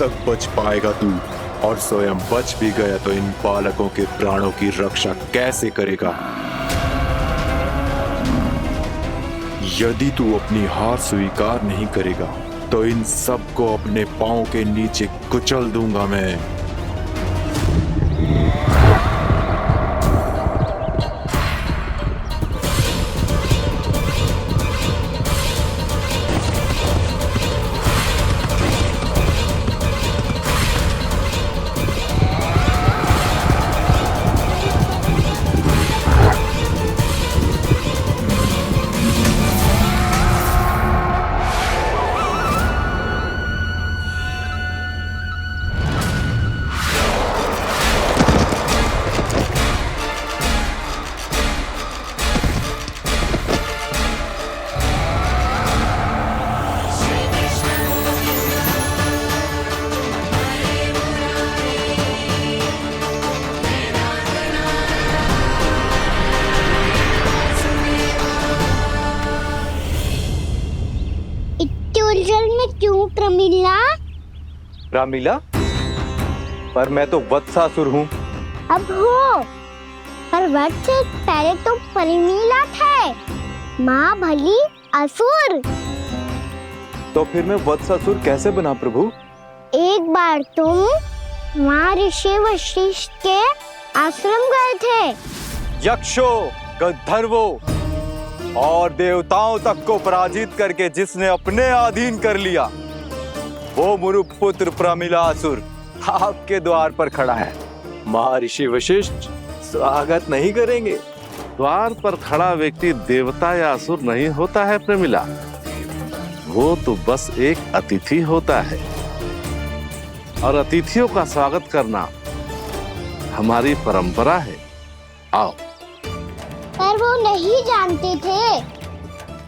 तक बच पाएगा तू? और स्वयं बच भी गया तो इन बालकों के प्राणों की रक्षा कैसे करेगा? यदि तू अपनी हार स्वीकार नहीं करेगा तो इन सबको अपने पांव के नीचे कुचल दूंगा मैं। क्यों प्रमीला? रामलीला? पर मैं तो वत्सासुर हूँ। अब हो, पर वत्स से पहले तो प्रमीला थे, माँ भली असुर। तो फिर मैं वत्सासुर कैसे बना प्रभु? एक बार तुम माँ ऋषि वशिष्ठ के आश्रम गए थे। यक्षों, गंधर्वों और देवताओं तक को पराजित करके जिसने अपने अधीन कर लिया, वो मुरुपुत्र प्रमिलासुर आपके द्वार पर खड़ा है। महर्षि वशिष्ठ स्वागत नहीं करेंगे? द्वार पर खड़ा व्यक्ति देवता या असुर नहीं होता है प्रमिला, वो तो बस एक अतिथि होता है और अतिथियों का स्वागत करना हमारी परंपरा है। आओ। पर वो नहीं जानते थे,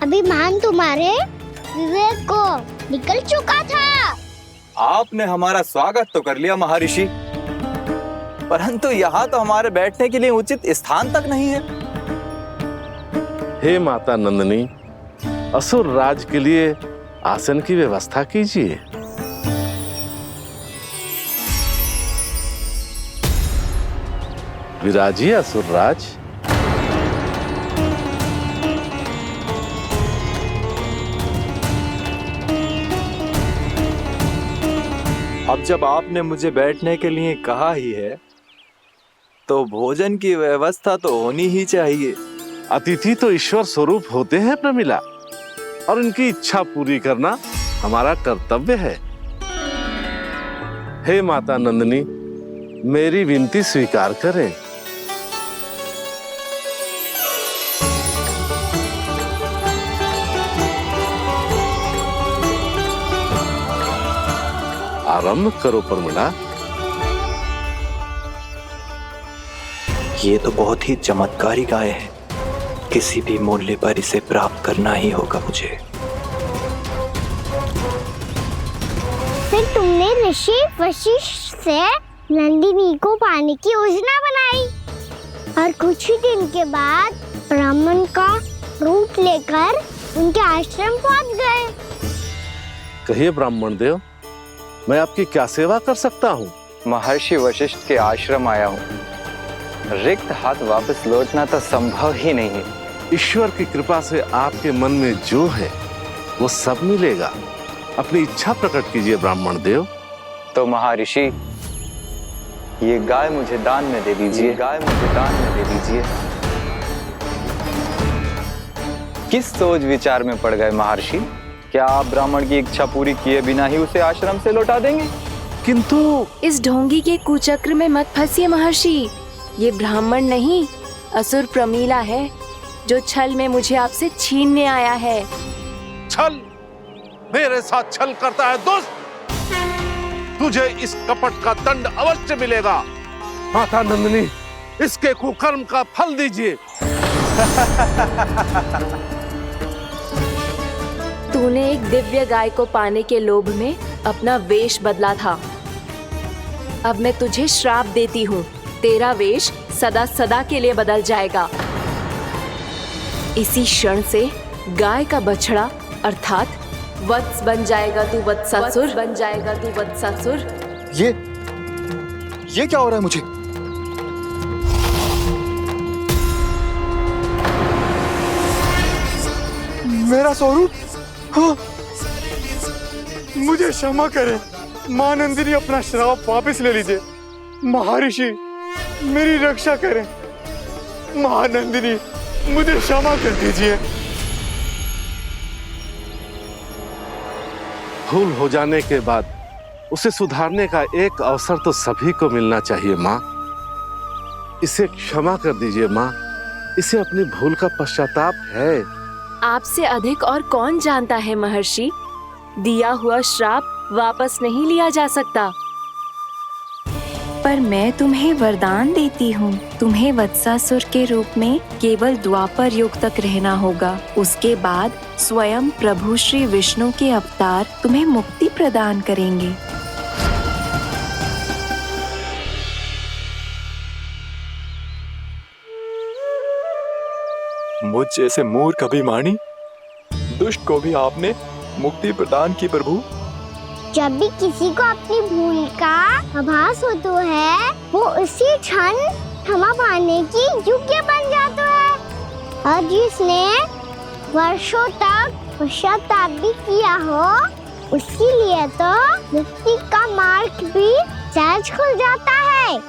अभिमान तुम्हारे विवेक को निकल चुका था। आपने हमारा स्वागत तो कर लिया महर्षि, परंतु यहाँ तो हमारे बैठने के लिए उचित स्थान तक नहीं है। हे माता नंदिनी, असुर राज के लिए आसन की व्यवस्था कीजिए। विराजिए असुर राज। अब जब आपने मुझे बैठने के लिए कहा ही है, तो भोजन की व्यवस्था तो होनी ही चाहिए। अतिथि तो ईश्वर स्वरूप होते हैं प्रमिला, और उनकी इच्छा पूरी करना हमारा कर्तव्य है। हे माता नंदिनी, मेरी विनती स्वीकार करें। आरंभ करो प्रमिला। ये तो बहुत ही चमत्कारी गाय है, किसी भी मूल्य पर इसे प्राप्त करना ही होगा मुझे। फिर तुमने ऋषि वशिष्ठ से नंदिनी को पाने की योजना बनाई और कुछ ही दिन के बाद ब्राह्मण का रूप लेकर उनके आश्रम पहुंच गए। कहिए ब्राह्मण देव, मैं आपकी क्या सेवा कर सकता हूँ? महर्षि वशिष्ठ के आश्रम आया हूँ। रिक्त हाथ वापस लौटना तो संभव ही नहीं है। ईश्वर की कृपा से आपके मन में जो है वो सब मिलेगा। अपनी इच्छा प्रकट कीजिए ब्राह्मण देव। तो महर्षि, ये गाय मुझे दान में दे दीजिए। गाय मुझे दान में दे दीजिए। किस सोच विचार में पड़ गए महर्षि? क्या आप ब्राह्मण की इच्छा पूरी किए बिना ही उसे आश्रम से लौटा देंगे? किंतु इस ढोंगी के कुचक्र में मत फंसिए महर्षि। ये ब्राह्मण नहीं, असुर प्रमीला है, जो छल में मुझे आपसे छीनने आया है। छल? मेरे साथ छल करता है दुष्ट? तुझे इस कपट का दंड अवश्य मिलेगा। माता नंदिनी, इसके कुकर्म का फल दीजिए। तूने एक दिव्य गाय को पाने के लोभ में अपना वेश बदला था। अब मैं तुझे श्राप देती हूँ, तेरा वेश सदा सदा के लिए बदल जाएगा। इसी क्षण से गाय का बछड़ा अर्थात वत्स बन जाएगा तू वत्सासुर, बन जाएगा तू वत्सासुर। ये क्या हो रहा है मुझे? मेरा स्वरूप? हाँ। मुझे क्षमा करें मां नंदिनी, अपना श्राप वापस ले लीजिए। महर्षि मेरी रक्षा करें। महानंदिनी मुझे क्षमा कर दीजिए। भूल हो जाने के बाद उसे सुधारने का एक अवसर तो सभी को मिलना चाहिए माँ। इसे क्षमा कर दीजिए माँ, इसे अपनी भूल का पश्चाताप है। आपसे अधिक और कौन जानता है महर्षि, दिया हुआ श्राप वापस नहीं लिया जा सकता। पर मैं तुम्हें वरदान देती हूँ, तुम्हें वत्सासुर के रूप में केवल द्वापर युग तक रहना होगा। उसके बाद स्वयं प्रभु श्री विष्णु के अवतार तुम्हें मुक्ति प्रदान करेंगे। मुझ जैसे मूर्ख अभिमानी दुष्ट को भी आपने मुक्ति प्रदान की प्रभु। जब भी किसी को अपनी भूल का आभास होता है, वो उसी क्षण क्षमा पाने की योग्य बन जाता है। और जिसने वर्षों तक पश्चाताप भी किया हो, उसके लिए तो मुक्ति का मार्ग भी सहज खुल जाता है।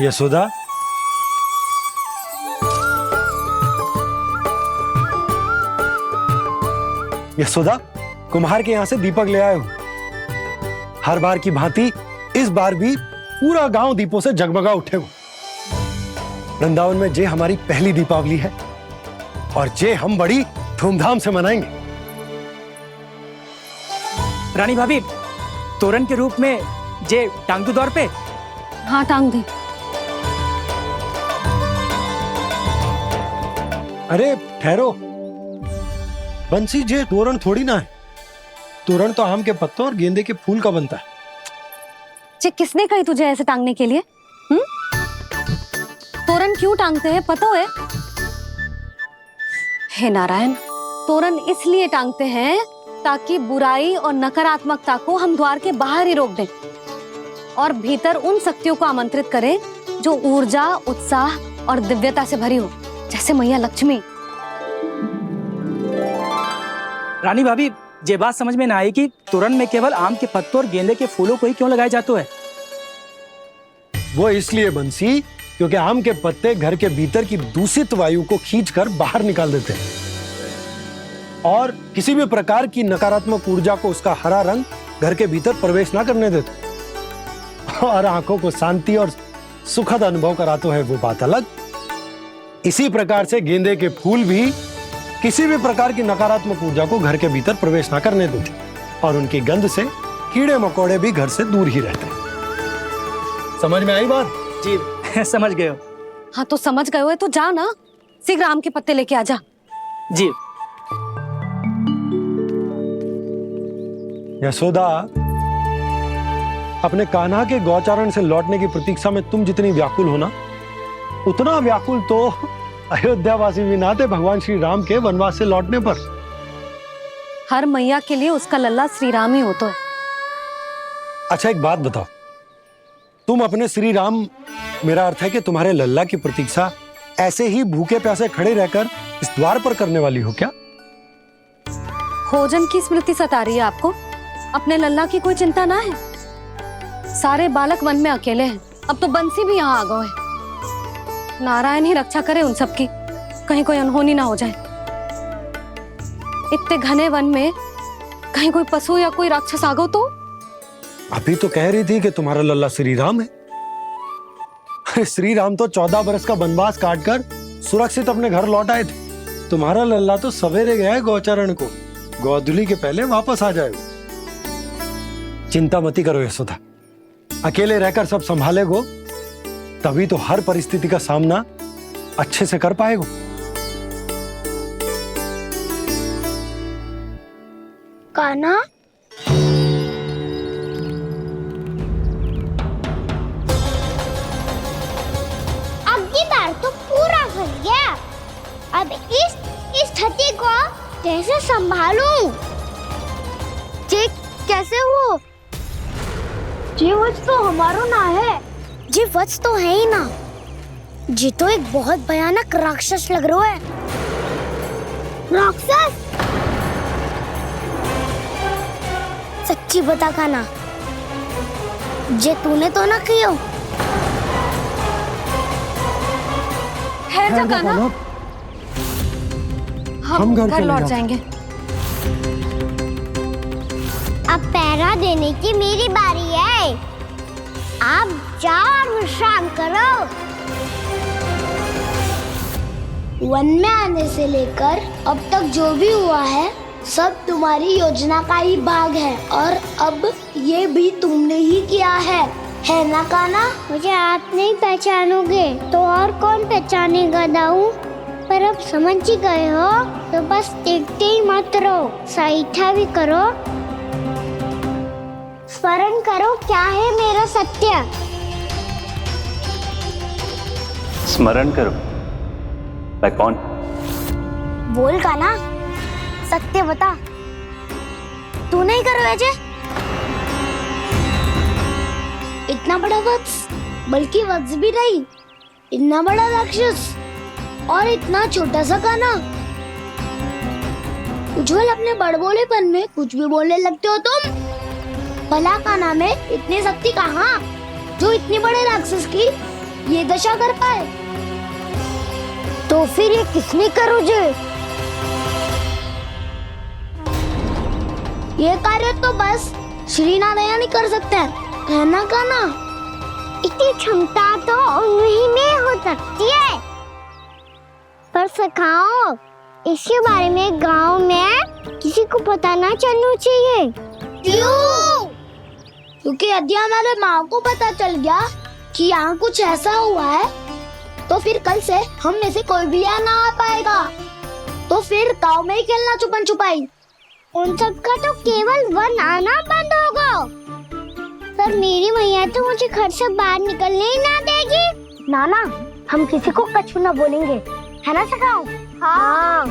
यशोदा, यशोदा, कुम्हार के यहाँ से दीपक ले आए हूं। हर बार की भांति इस बार भी पूरा गांव दीपों से जगमगा उठे हो। वृंदावन में जे हमारी पहली दीपावली है और जे हम बड़ी धूमधाम से मनाएंगे। रानी भाभी, तोरण के रूप में जे टांग दो दौर पे। हाँ, टांग दे। अरे ठहरो, बंसी, जे तोरण थोड़ी ना है। तोरण तो आम के पत्तों और गेंदे के फूल का बनता है। जे किसने कही तुझे ऐसे टांगने के लिए? तोरण क्यों टांगते हैं पता है? हे नारायण, तोरण इसलिए टांगते हैं ताकि बुराई और नकारात्मकता को हम द्वार के बाहर ही रोक दें और भीतर उन शक्तियों को आमंत्रित करें जो ऊर्जा, उत्साह और दिव्यता से भरी हो, जैसे मैया लक्ष्मी। रानी भाभी, ये बात समझ में ना आई कि तोरण में केवल आम के पत्तों और गेंदे के फूलों को ही क्यों लगाया जाता है? वो इसलिए बंसी, क्योंकि आम के पत्ते घर के भीतर की दूषित वायु को खींचकर बाहर निकाल देते हैं और किसी भी प्रकार की नकारात्मक ऊर्जा को उसका हरा रंग घर के भीतर प्रवेश ना करने देते और आंखों को शांति और सुखद अनुभव कराते है, वो बात अलग। इसी प्रकार से गेंदे के फूल भी किसी भी प्रकार की नकारात्मक ऊर्जा को घर के भीतर प्रवेश ना करने देते और उनकी गंध से कीड़े मकोड़े भी घर से दूर ही रहते हैं। समझ में आई बात? जी समझ गए हो। हाँ, तो समझ गए हो तो जा ना, शीघ्र आम के पत्ते लेके आजा। जी। यशोदा, अपने कान्हा के गौचारण से लौटने की प्रतीक्षा में तुम जितनी व्याकुल हो ना, उतना व्याकुल तो अयोध्यावासी भी ना थे भगवान श्री राम के वनवास से लौटने पर। हर मैया के लिए उसका लल्ला श्री राम ही होता है। अच्छा, एक बात बताओ, तुम अपने श्री राम, मेरा अर्थ है कि तुम्हारे लल्ला की प्रतीक्षा ऐसे ही भूखे प्यासे खड़े रहकर इस द्वार पर करने वाली हो क्या? भोजन की स्मृति सता रही है आपको? अपने लल्ला की कोई चिंता ना है। सारे बालक वन में अकेले हैं, अब तो बंसी भी यहाँ आ गए हैं। नारायण ही रक्षा करे उन सबकी, कहीं कोई अनहोनी ना हो जाए। इतने घने वन में कहीं कोई पशु या कोई राक्षस आ गो तो? अभी तो कह रही थी कि तुम्हारा लल्ला श्री राम है। अरे श्री राम तो 14 बरस का वनवास काटकर सुरक्षित अपने घर लौट आए थे। तुम्हारा लल्ला तो सवेरे गया है गौचरण को, गोधूली के पहले वापस आ जाएगा। चिंता मती करो यशोदा, अकेले रहकर सब संभालेगो तभी तो हर परिस्थिति का सामना अच्छे से कर पाएगो। कान्हा, अब की बार तो पूरा फंस गया। अब इस स्थिति को कैसे संभालूं? जी कैसे हो? जी वत्स तो हमारो ना है। जी वत्स तो है ही ना। जी तो एक बहुत भयानक राक्षस लग रहा है। राक्षस? सच्ची बता कान्हा, जे तूने तो ना कियो? ठहर जा कान्हा, हम घर लौट जाएंगे। अब पहरा देने की मेरी बारी है। आप जाओ और विश्राम करो। वन में आने से लेकर अब तक जो भी हुआ है सब तुम्हारी योजना का ही भाग है, और अब ये भी तुमने ही किया है ना कान्हा? मुझे आप नहीं पहचानोगे तो और कौन पहचानेगा दाऊ? पर अब समझ ही गए हो तो बस देखते ही मत रहो, सईठा भी करो, स्मरण करो क्या है मेरा सत्य। स्मरण करो? मैं कौन? बोल कान्हा, सत्य बता। तू नहीं करो अजय? इतना बड़ा वत्स, बल्कि वत्स भी नहीं, इतना बड़ा राक्षस और इतना छोटा सा कान्हा। उज्जवल अपने बड़बोलेपन में कुछ भी बोलने लगते हो तुम। भला कान्हा में इतनी शक्ति कहाँ जो इतनी बड़े राक्षस की ये दशा कर पाए? तो फिर ये किसने करो जे? ये कार्य तो बस श्री नारायण ही कर सकते हैं, है ना कान्हा? इतनी क्षमता तो उन्हीं में हो सकती है। पर सखाओ, इसके बारे में गांव में किसी को पता ना चलना चाहिए। क्यों? क्योंकि यदि हमारे माँ को पता चल गया कि यहाँ कुछ ऐसा हुआ है तो फिर कल से हम में से कोई भी यहाँ ना आ पाएगा। तो फिर गांव में ही खेलना छुपन छुपाई। उन सब का तो केवल वन आना बंद होगा। पर मेरी मैया तो मुझे घर से बाहर निकलने ही ना देगी। नाना, हम किसी को कछु ना बोलेंगे, है ना सखाओ? हाँ।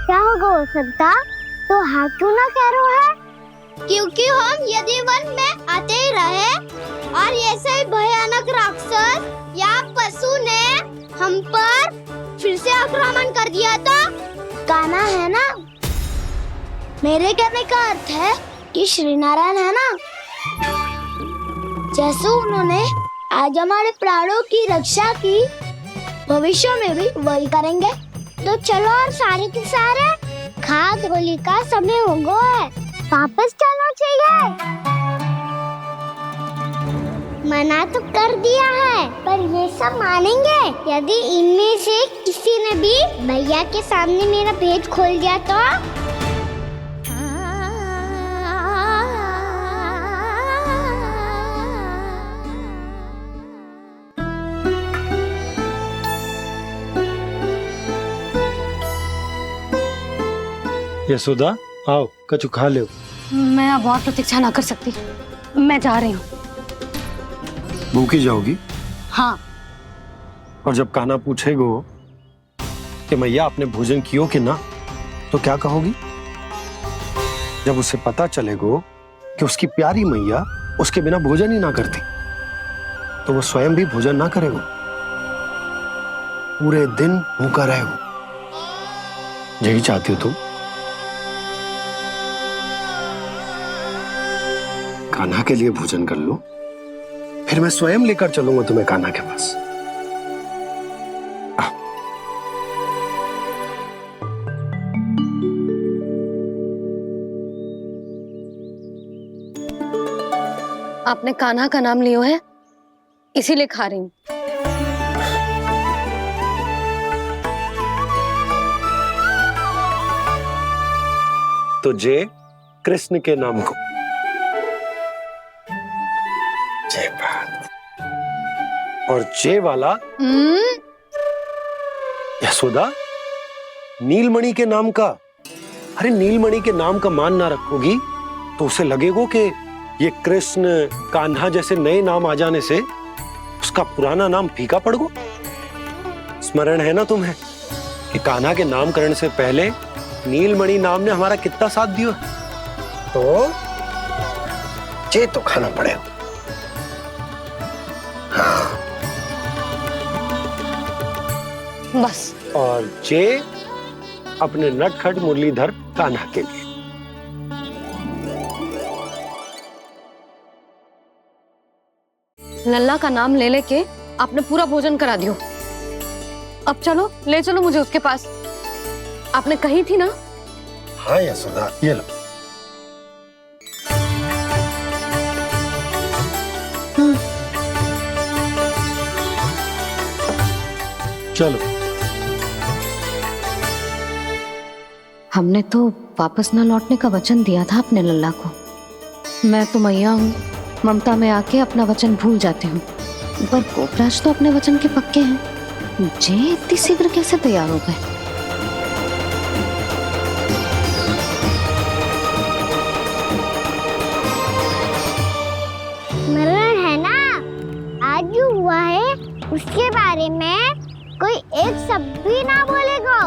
क्या होगा हो सकता? तो हाँ क्यों ना कह रहा है? क्योंकि हम यदि वन में आते ही रहे और ऐसे भयानक राक्षस या पशु ने हम पर फिर से आक्रमण कर दिया तो कान्हा, है ना? मेरे कहने का अर्थ है कि श्री नारायण है ना, जैसे उन्होंने आज हमारे प्राणों की रक्षा की, भविष्य में भी वही करेंगे। तो चलो और सारे के सारे खाद होली का समय हो गया है, वापस चलो चाहिए। मना तो कर दिया है, पर ये सब मानेंगे यदि इनमें से किसी ने भी भैया के सामने मेरा भेद खोल दिया तो? यशोदा, आओ कछु खा लो। मैं अब और प्रतीक्षा ना कर सकती, मैं जा रही हूँ। भूखी जाओगी? हाँ। और जब कान्हा पूछेगो कि मैया आपने भोजन कियो कि ना, तो क्या कहोगी? जब उसे पता चलेगो कि उसकी प्यारी मैया उसके बिना भोजन ही ना करती, तो वो स्वयं भी भोजन ना करेगो, पूरे दिन भूखा रहेगो। यही चाहती हो तुम? कान्हा के लिए भोजन कर लो, फिर मैं स्वयं लेकर चलूंगा तुम्हें कान्हा के पास। आपने कान्हा का नाम लियो है, इसीलिए खा रही हूँ। तो जे कृष्ण के नाम को। जय बात। और जे वाला यशोदा नीलमणि के नाम का। अरे नीलमणि के नाम का मान ना रखोगी तो उसे लगेगा कि ये कृष्ण कान्हा जैसे नए नाम आ जाने से उसका पुराना नाम फीका पड़ गो। स्मरण है ना तुम्हें कि कान्हा के नामकरण से पहले नीलमणि नाम ने हमारा कितना साथ दिया। तो जे तो खाना पड़ेगा। हाँ। बस। और जे अपने नटखट मुरलीधर कान्हा के लिए। लल्ला का नाम ले लेके आपने पूरा भोजन करा दियो। अब चलो, ले चलो मुझे उसके पास। आपने कही थी ना। हाँ यशोदा, ये लो। चलो। हमने तो वापस ना लौटने का वचन दिया था अपने लल्ला को। मैं तो मैया हूँ, ममता में आके अपना वचन भूल जाती हूँ, पर गोपराज तो अपने वचन के पक्के हैं। जे इतनी शीघ्र कैसे तैयार हो गए? मरण है ना, आज जो हुआ है उसके बारे में कोई एक शब्द भी ना बोलेगा।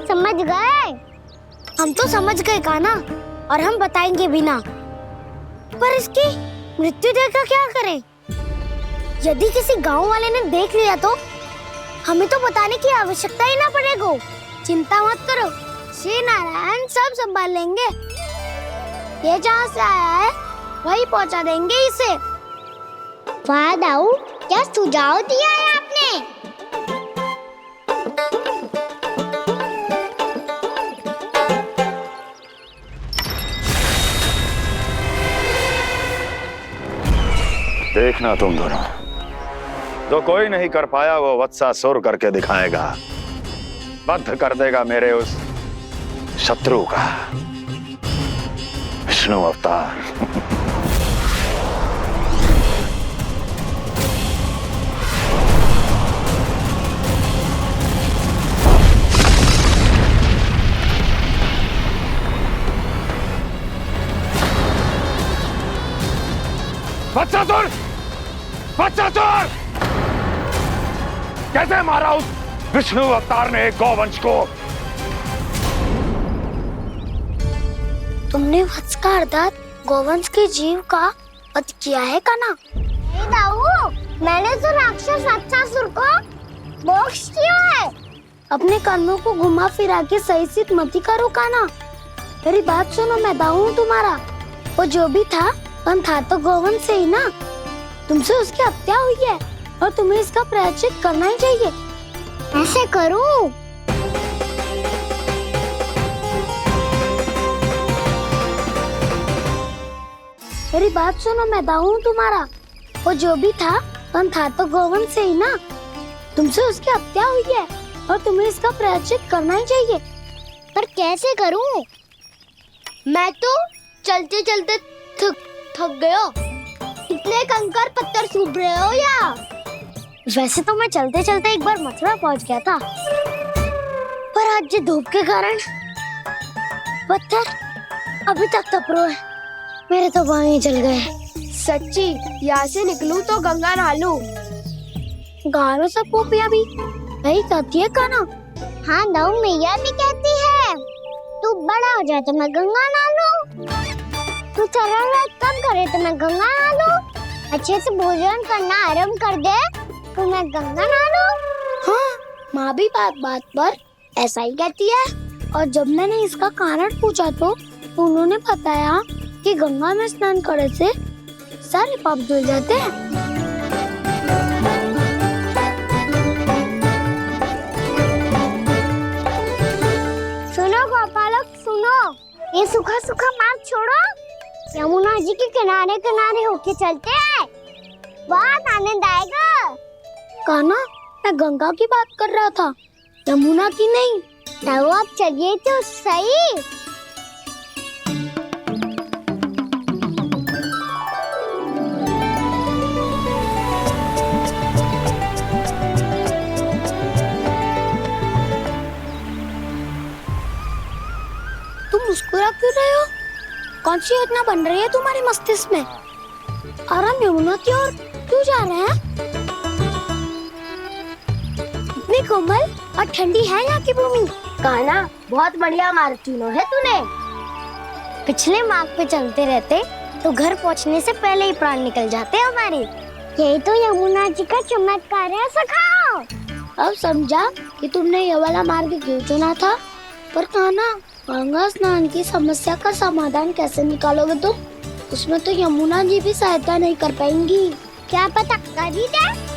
समझ गए? हम तो समझ गए कान्हा, और हम बताएंगे भी ना। पर इसकी मृत्यु देखकर क्या करें? यदि किसी गांव वाले ने देख लिया तो हमें तो बताने की आवश्यकता ही ना पड़ेगा। चिंता मत करो, श्री नारायण सब संभाल लेंगे। ये जहाँ से आया है वही पहुँचा देंगे इसे। वाह दाऊ, क्या सुझाव दिया है आपने। देखना तुम दोनों, जो कोई नहीं कर पाया वो वत्सासुर करके दिखाएगा। बद्ध कर देगा मेरे उस शत्रु का विष्णु अवतार। वत्सासुर! वत्सासुर! कैसे मारा उस विष्णु अवतार ने गौवंश को? तुमने वत्स का अर्थात गोवंश के जीव का वध किया है कान्हा। नहीं दाऊ, मैंने तो राक्षस वत्सासुर को मोक्ष किया है। अपने कर्मों को घुमा फिरा के सही सिद्ध मत करो कान्हा। मेरी बात सुनो, मैं दाऊ हूँ तुम्हारा। वो जो भी था पर था तो गोवंश से ही ना। तुमसे उसकी हत्या हुई है और तुम्हें इसका प्रायश्चित करना ही चाहिए। ऐसे करूं? मेरी बात सुनो, मैं दाऊ हूँ तुम्हारा। वो जो भी था पर था तो गोवंश से ही ना। तुमसे उसकी हत्या हुई है और तुम्हें इसका प्रायश्चित करना ही चाहिए। पर कैसे करूं? मैं तो चलते चलते थक गया। इतने कंकर पत्थर सूख रहे हो या? वैसे तो मैं चलते चलते एक बार मथुरा पहुंच गया था, पर आज ये धूप के कारण पत्थर अभी तक तप रहे हैं। मेरे तो बाएं ही जल गए। सच्ची, यहाँ से निकलूं तो गंगा नहा लूं। गारो सब पोपिया भी यही कहती है कान्हा। हाँ दाऊ, मैया भी कहती है तू बड़ा हो जाए तो मैं गंगा नहा लूं, तू शरारत कम करे तो मैं गंगा नहा लूं, अच्छे से भोजन करना आरंभ कर दे तो मैं गंगा नहा लूं। हाँ, माँ भी बात बात पर ऐसा ही कहती है। और जब मैंने इसका कारण पूछा तो उन्होंने बताया कि गंगा में स्नान करने से सारे पाप धुल जाते हैं। सुनो गोपालक, सुनो, ये सूखा सूखा मार्ग छोड़ो, यमुना जी के किनारे किनारे होके चलते हैं, बहुत आनंद आएगा। कान्हा, मैं गंगा की बात कर रहा था, यमुना की नहीं। तो आप चलिए तो सही। क्यों रहे हो? कौन सी योजना बन रही है तुम्हारे मस्तिष्क में? और हम यमुना की ओर क्यों जा रहे हैं? इतनी कोमल और ठंडी है यहाँ की भूमि। कान्हा, बहुत बढ़िया मार्ग चुना है तूने। पिछले मार्ग पे चलते रहते तो घर पहुँचने से पहले ही प्राण निकल जाते हमारे। यही तो यमुना जी का चमत्कार है सखा। अब समझा कि तुमने ये वाला मार्ग क्यों चुना था। पर कान्हा, गंगा स्नान की समस्या का समाधान कैसे निकालोगे तुम? उसमें तो यमुना जी भी सहायता नहीं कर पाएंगी। क्या पता कर ही दे।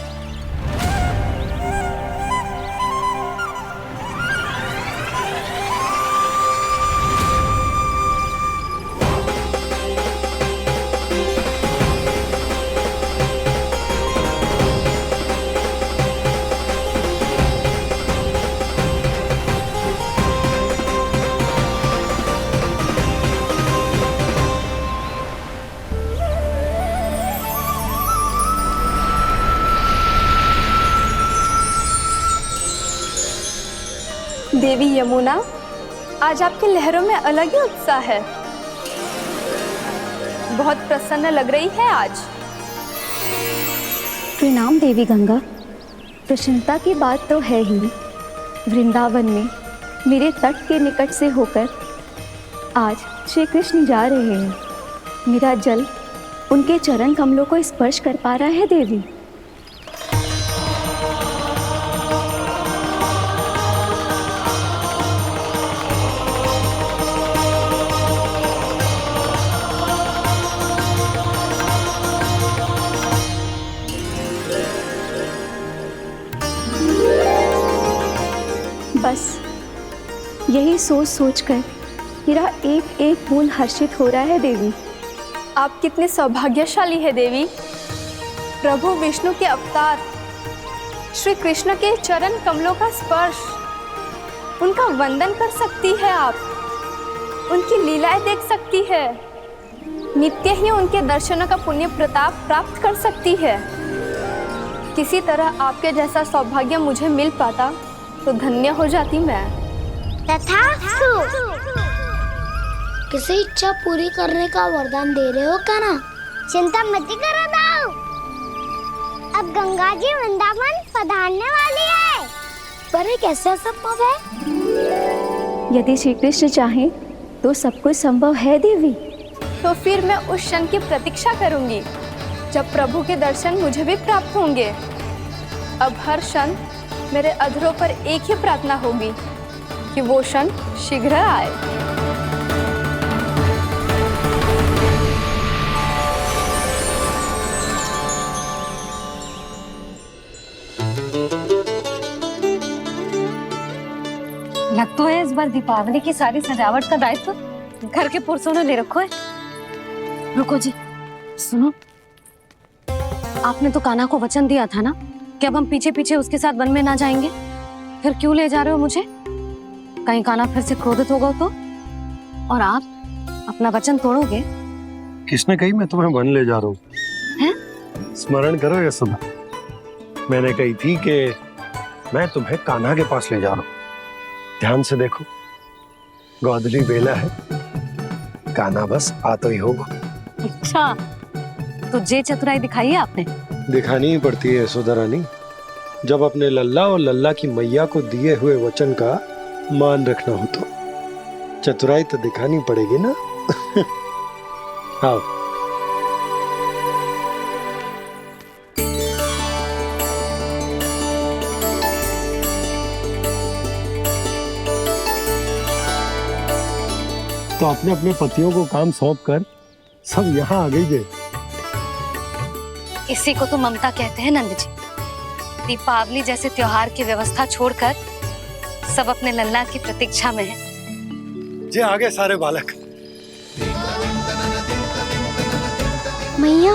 देवी यमुना, आज आपकी लहरों में अलग ही उत्साह है। बहुत प्रसन्न लग रही है आज। प्रणाम देवी गंगा। प्रसन्नता की बात तो है ही। वृंदावन में मेरे तट के निकट से होकर आज श्री कृष्ण जा रहे हैं। मेरा जल उनके चरण कमलों को स्पर्श कर पा रहा है देवी। बस यही सोच सोचकर मेरा एक एक बूंद हर्षित हो रहा है देवी। आप कितने सौभाग्यशाली है देवी। प्रभु विष्णु के अवतार श्री कृष्ण के चरण कमलों का स्पर्श, उनका वंदन कर सकती है आप, उनकी लीलाएं देख सकती है, नित्य ही उनके दर्शनों का पुण्य प्रताप प्राप्त कर सकती है। किसी तरह आपके जैसा सौभाग्य मुझे मिल पाता तो धन्य हो जाती मैं। तथास्तु। किसी इच्छा पूरी करने का वरदान दे रहे हो कान्हा? चिंता मत करो दाऊ। अब गंगा जी वृंदावन पधारने वाली है। पर ये कैसे संभव है? यदि श्री कृष्ण चाहे तो सब कुछ संभव है देवी। तो फिर मैं उस क्षण की प्रतीक्षा करूंगी जब प्रभु के दर्शन मुझे भी प्राप्त होंगे। अब हर क्षण मेरे अधरों पर एक ही प्रार्थना होगी कि वो क्षण शीघ्र आए। लग तो है इस बार दीपावली की सारी सजावट का दायित्व घर के पुरुषों ने ले रखो है। रुको जी, सुनो, आपने तो कान्हा को वचन दिया था ना कि अब हम पीछे पीछे उसके साथ वन में ना जाएंगे। फिर क्यों ले जा रहे हो मुझे? कहीं कान्हा फिर से क्रोधित होगा तो? और आप अपना वचन तोड़ोगे? किसने कही मैं तुम्हें वन ले जा रहा हूँ? स्मरण करो ये सुबह मैंने कही थी कि मैं तुम्हें कान्हा के पास ले जा रहा हूँ। ध्यान से देखो, गोधली बेला है, कान्हा बस आ तो ही होगा। अच्छा, तो जे चतुराई दिखाई है आपने? दिखानी ही पड़ती है यशोदा रानी, जब अपने लल्ला और लल्ला की मैया को दिए हुए वचन का मान रखना हो तो चतुराई तो दिखानी पड़ेगी ना। आओ। तो अपने अपने पतियों को काम सौंप कर सब यहाँ आ गई थे। इसी को तो ममता कहते हैं नंद जी। दीपावली जैसे त्योहार की व्यवस्था छोड़कर सब अपने लल्ला की प्रतीक्षा में हैं। जे आगे सारे बालक। मैया,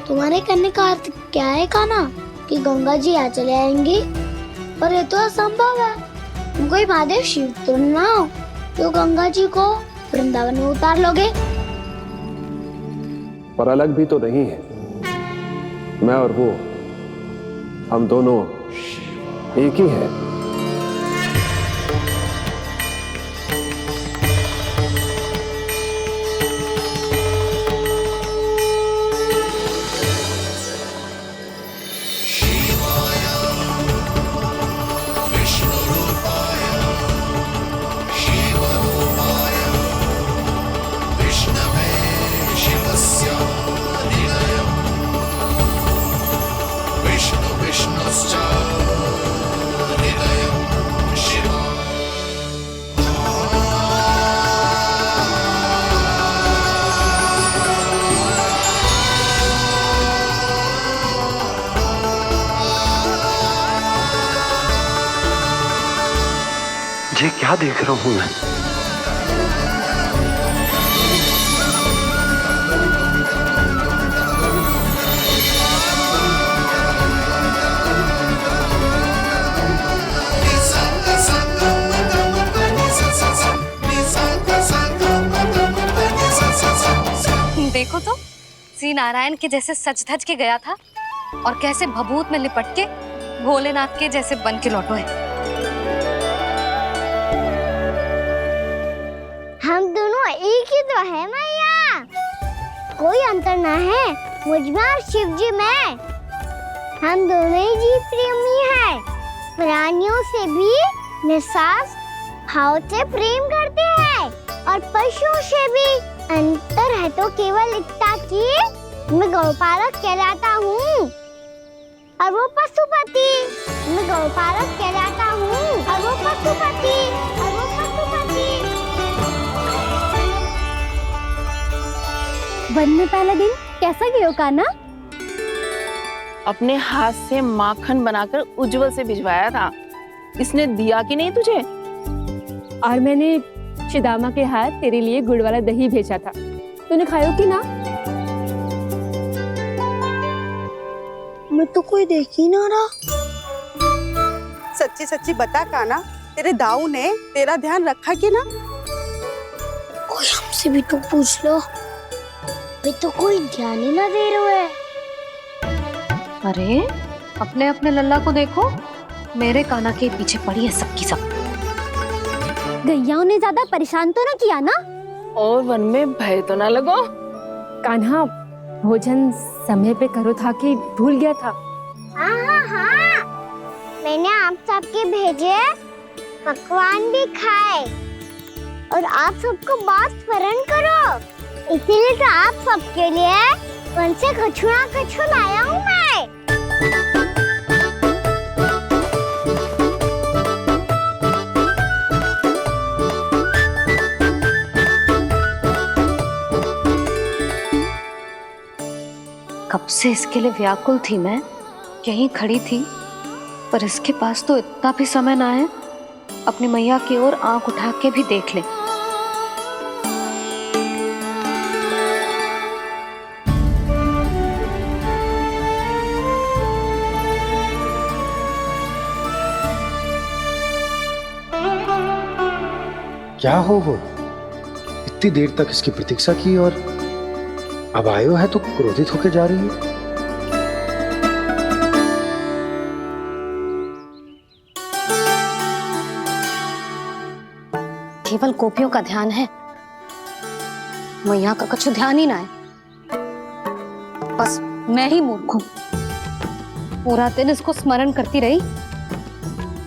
तुम्हारे कहने का अर्थ क्या है कान्हा? कि गंगा जी यहाँ चले आएंगी? पर ये तो असंभव है। कोई महादेव शिव तो ना हो जो गंगा जी को वृंदावन में उतार लोगे? पर अलग भी तो नहीं है। मैं और वो, हम दोनों एक ही हैं। ये क्या देख रहा हूं मैं? देखो तो श्री नारायण के जैसे सज धज के गया था और कैसे भभूत में लिपट के भोलेनाथ के जैसे बन के लौटो है। हम दोनों एक ही तो है मैया, कोई अंतर ना है मुझ में और शिव जी में। हम दोनों ही जीव प्रेमी हैं, प्राणियों से भी निस्वार्थ भाव से प्रेम करते हैं और पशुओं से भी। अंतर है तो केवल इतना कि मैं गौपालक कहलाता हूँ और वो पशुपति। मैं गौपालक कहलाता हूँ और वो पशुपति। वन में पहला दिन कैसा गया कान्हा? अपने हाथ से माखन बनाकर उज्जवल से भिजवाया था। इसने दिया कि नहीं तुझे? और मैंने शिदामा के हाथ तेरे लिए गुड़ वाला दही भेजा था, तूने खाया कि ना? मैं तो कोई देख ही ना रहा। सच्ची सच्ची बता कान्हा, तेरे दाऊ ने तेरा ध्यान रखा कि ना? कोई हमसे भी तो पूछ लो, मैं तो कोई ध्यान ही ना दे रहे है। अरे अपने अपने लल्ला को देखो, मेरे कान्हा के पीछे पड़ी है सबकी सब। गैयाओं ने ज्यादा परेशान तो ना किया ना? और वन में भय तो ना लगो? कान्हा भोजन समय पे करो था कि भूल गया था? हाँ, मैंने आप सबके भेजे पकवान भी खाए और आप सबको बात स्मरण करो, इसीलिए तो आप सबके लिए वन से कछु ना कछु लाया हूँ मैं। कब से इसके लिए व्याकुल थी मैं, यहीं खड़ी थी, पर इसके पास तो इतना भी समय ना है अपनी मैया की ओर आंख उठा के भी देख ले। क्या हो वो? इतनी देर तक इसकी प्रतीक्षा की और अब आयो है तो क्रोधित होकर जा रही है। केवल गोपियों का ध्यान है, मैया का कुछ ध्यान ही ना है। बस मैं ही मूर्ख हूं, पूरा दिन इसको स्मरण करती रही,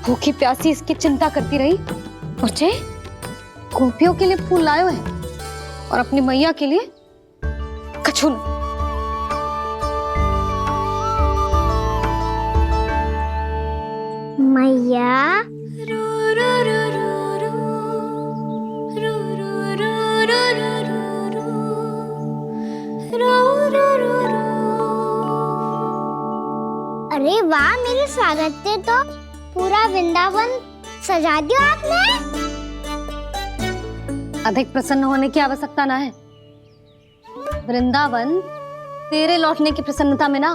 भूखी प्यासी इसकी चिंता करती रही। मुझे गोपियों के लिए फूल लायो है और अपनी मैया के लिए कछु न। मैया अरे वाह, मेरे स्वागत से तो पूरा वृंदावन सजा दिया आपने। अधिक प्रसन्न होने की आवश्यकता ना है। वृंदावन तेरे लौटने की प्रसन्नता में ना,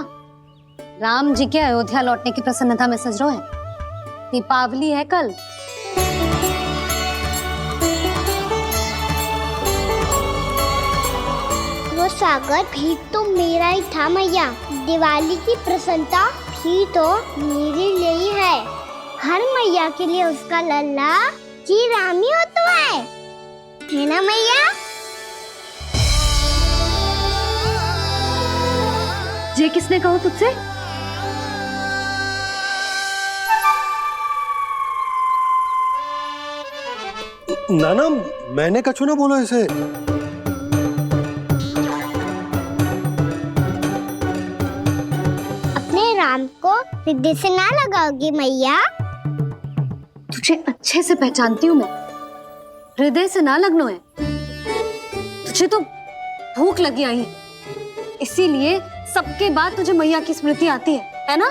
राम जी के अयोध्या लौटने की प्रसन्नता में सज रहे हैं। दीपावली है कल। स्वागत भी तो मेरा ही था मैया। दिवाली की प्रसन्नता भी तो मेरे लिए ही है। हर मैया के लिए उसका लल्ला की रामी होता है ना मैया? ये किसने कहा तुझसे? नाना, मैंने कछु ना बोला इसे। अपने राम को हृदय से ना लगाओगी मैया? तुझे अच्छे से पहचानती हूँ मैं, हृदय से ना लगनो है। तुझे तो भूख लगी आई है, इसीलिए सबके बाद तुझे मैया की स्मृति आती है ना?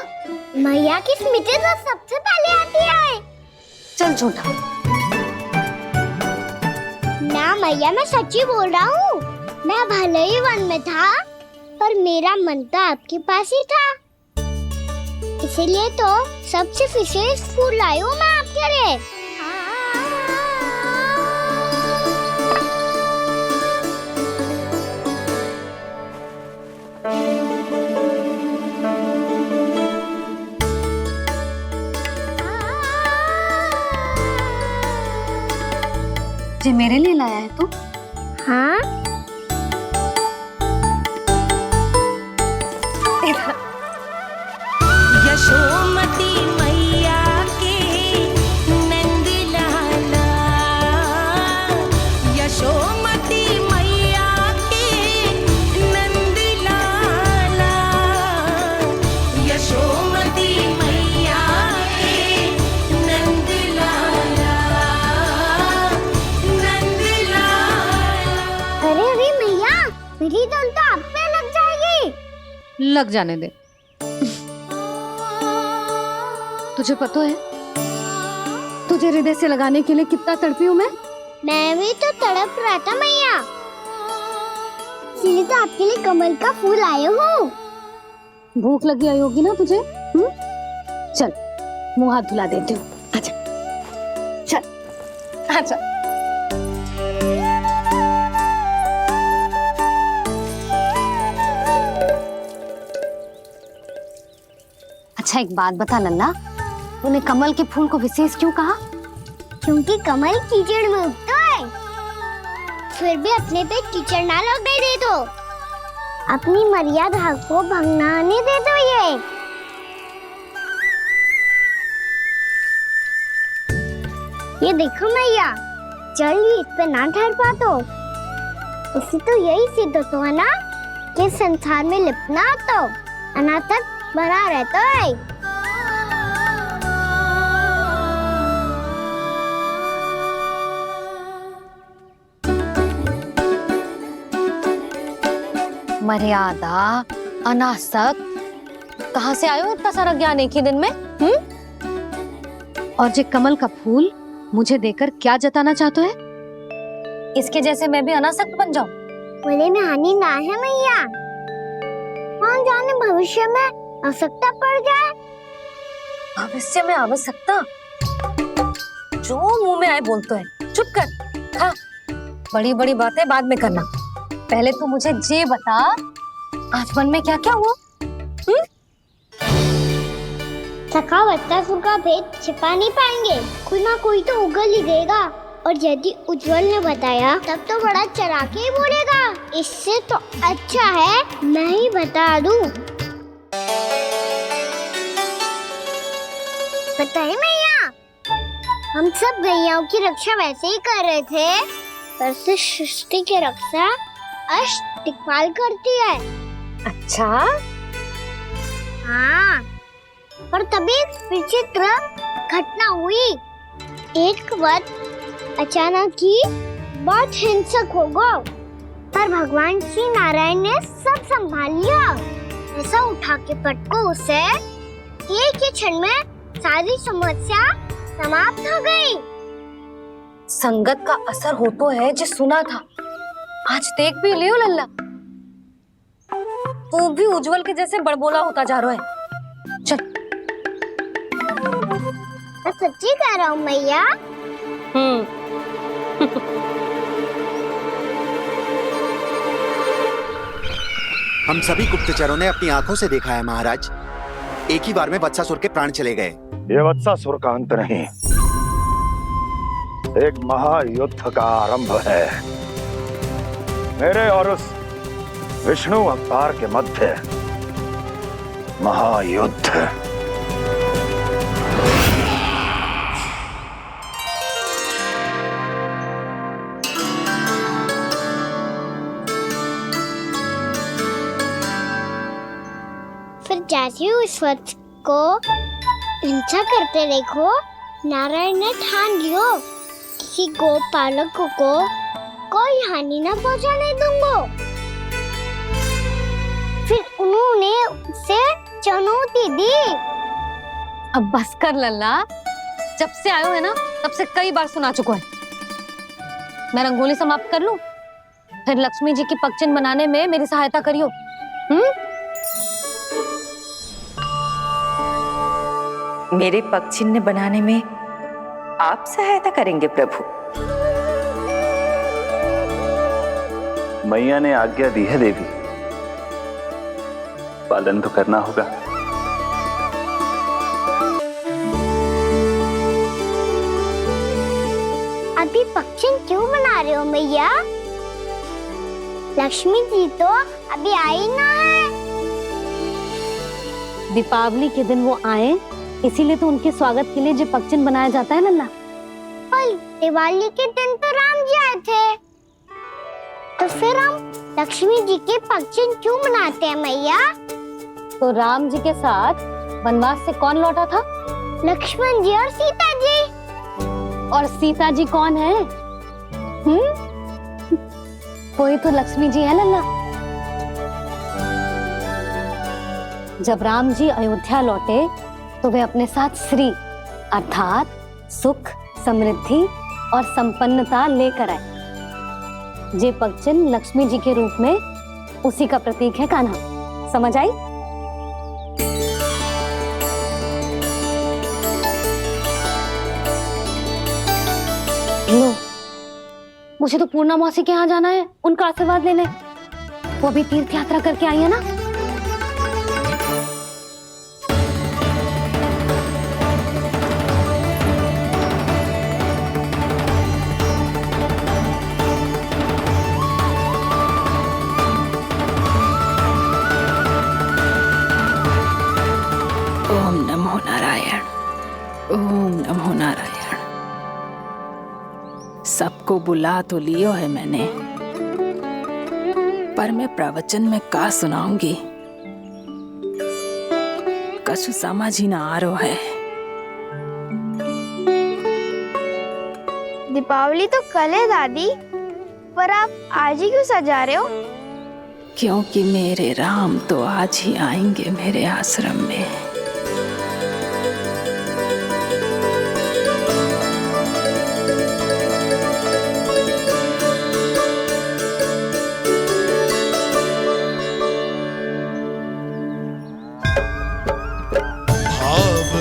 मैया की स्मृति तो सबसे पहले आती है। चल झूठा। ना मैया, मैं सच्ची बोल रहा हूँ। मैं भले ही वन में था, पर मेरा मन तो आपके पास ही था। इसीलिए तो सबसे विशेष फूल लाई हूँ मैं आपके लिए। ये मेरे लिए लाया है तू? हाँ। यशोमती मैया के नंद लाला, यशोमती मैया के नंद लाला, यशोमती मैया के नंद लाला, नंद लाला। अरे अरे मैया, मेरी धुन तो आप पे लग जाएगी। लग जाने दे। तुझे पता है तुझे हृदय से लगाने के लिए कितना तड़पी हूँ मैं? मैं भी तो तड़प रहा था मैया, इसलिए तो आपके लिए कमल का फूल आया हूँ। भूख लगी आई होगी ना तुझे? चल मुंह हाथ धुला देती हूँ। आजा, चल आजा। अच्छा एक बात बता लल्ला, तूने कमल के फूल को विशेष क्यों कहा? क्योंकि कमल कीचड़ में उगता है। फिर भी अपने पे कीचड़ ना लगने दे दो, अपनी मर्यादा को भंगना नहीं दे दो। ये देखो मैया, जल भी इस पे ना ठहर पा तो इससे तो यही सिद्ध होता है ना कि संसार में लिपना तो अनाथ तक बना रहता है। मर्यादा, अनासक्त, कहाँ से आयो इतना सारा ज्ञान एक ही दिन में? और ये कमल का फूल मुझे देकर क्या जताना चाहते है? इसके जैसे मैं भी अनासक्त बन जाऊं? बोले में हानि ना है मैया, कौन जाने भविष्य में आवश्यकता पड़ जाए। भविष्य में आवश्यकता? जो मुंह में आए बोलते हैं, चुप कर। हाँ, बड़ी बड़ी बातें बाद में करना, पहले तो मुझे ये बता आज वन में क्या क्या हुआ? सखावत्ता का भेद छिपा नहीं पाएंगे, कोई ना कोई तो उगल ही देगा। और यदि उज्जवल ने बताया तब तो बड़ा चढ़ा के ही बोलेगा। इससे तो अच्छा है मैं ही बता दूं। पता है मैया, हम सब गैयाओं की रक्षा वैसे ही कर रहे थे, पर से सृष्टि की रक्षा अष्ट दिक्पाल करती है। अच्छा? हाँ, पर तभी एक विचित्र घटना हुई। एक वक्त अचानक ही बहुत हिंसक हो गया, पर भगवान श्री नारायण ने सब संभाल लिया। ऐसा उठा के पटको उसे, एक ही क्षण में सारी समस्या समाप्त हो गई। संगत का असर हो तो है जो सुना था, आज देख भी लियो लल्ला, तू भी उज्जवल के जैसे बड़बोला होता जा रहा है। चल। मैं सच्ची कह रहा हूँ मैया। हम सभी गुप्तचरों ने अपनी आंखों से देखा है महाराज। एक ही बार में वत्सासुर के प्राण चले गए। ये वत्सासुर का अंत नहीं, एक महायुद्ध का आरंभ है। मेरे और उस विष्णु अवतार के मध्य महायुद्ध। फिर जैसे ही उस वत्स को हिंसा करते देखो, नारायण ने ठान लियो किसी गोपालक को कोई हानि न पहुंचाने दूंगा। फिर उन्होंने उसे चुनौती दी। अब बस कर लल्ला, जब से आयो है ना तब से कई बार सुना चुका है। मैं रंगोली समाप्त कर लूं, फिर लक्ष्मी जी की पगचिन बनाने में मेरी सहायता करियो। मेरे पगचिन्ह बनाने में आप सहायता करेंगे प्रभु? मैया ने आज्ञा दी है देवी, पालन तो करना होगा। अभी पगचिन क्यों बना रहे हो मैया? लक्ष्मी जी तो अभी आई ना है। दीपावली के दिन वो आए, इसीलिए तो उनके स्वागत के लिए जो पगचिन बनाया जाता है लल्ला। पर दिवाली के दिन तो राम जी आए थे, तो फिर हम लक्ष्मी जी के पगचिन क्यों बनाते हैं मैया? तो राम जी के साथ वनवास से कौन लौटा था? लक्ष्मण जी और सीता जी। और सीता जी कौन है? वही तो लक्ष्मी जी है लल्ला। जब राम जी अयोध्या लौटे तो वे अपने साथ श्री अर्थात सुख, समृद्धि और संपन्नता लेकर आए। जे पगचिन लक्ष्मी जी के रूप में उसी का प्रतीक है कान्हा। समझ आई? लो, मुझे तो पूर्णा मौसी के यहाँ जाना है, उनका आशीर्वाद लेने। वो भी तीर्थ यात्रा करके आई है ना। ओम नमो नारायण, ओम नमो नारायण। सबको बुला तो लियो है मैंने, पर मैं प्रवचन में का सुनाऊंगी, कछु समझ ही ना आ रहा है। दीपावली तो कल है दादी, पर आप आज ही क्यों सजा रहे हो? क्योंकि मेरे राम तो आज ही आएंगे मेरे आश्रम में।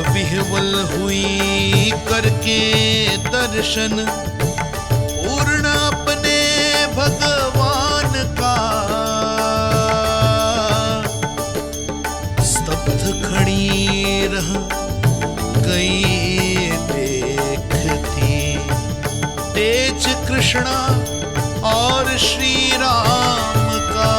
विह्वल हुई करके दर्शन, पूर्ण अपने भगवान का, स्तब्ध खड़ी रह गई देखती तेज कृष्णा और श्री राम का।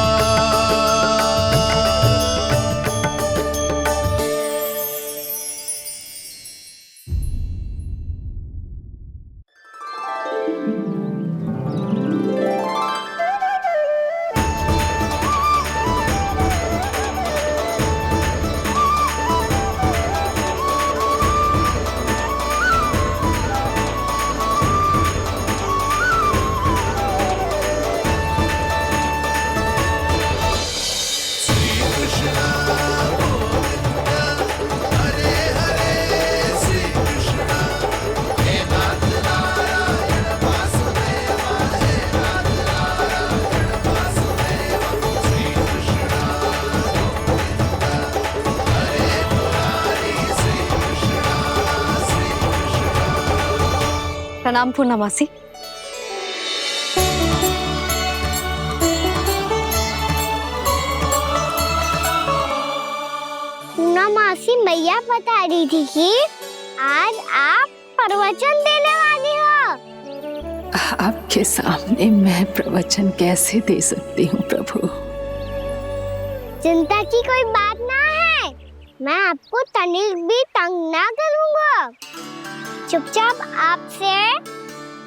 प्रणाम पूर्णमासी। मौसी मैया बता रही थी कि आज आप प्रवचन देने वाली हो। आपके सामने मैं प्रवचन कैसे दे सकती हूँ प्रभु? चिंता की कोई बात ना है, मैं आपको तनिक भी तंग ना करूँगा। चुपचाप आपसे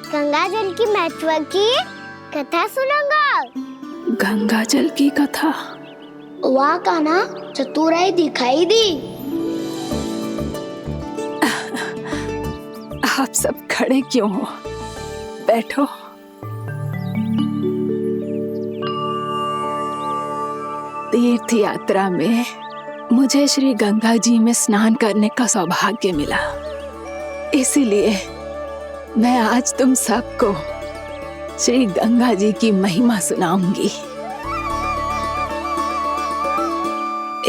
गंगा जल की महत्व की कथा सुनूंगा। गंगा जल की कथा? वहाँ का ना चतुराई दिखाई दी। आप सब खड़े क्यों हो? बैठो। तीर्थ यात्रा में मुझे श्री गंगा जी में स्नान करने का सौभाग्य मिला, इसीलिए मैं आज तुम सबको श्री गंगा जी की महिमा सुनाऊंगी।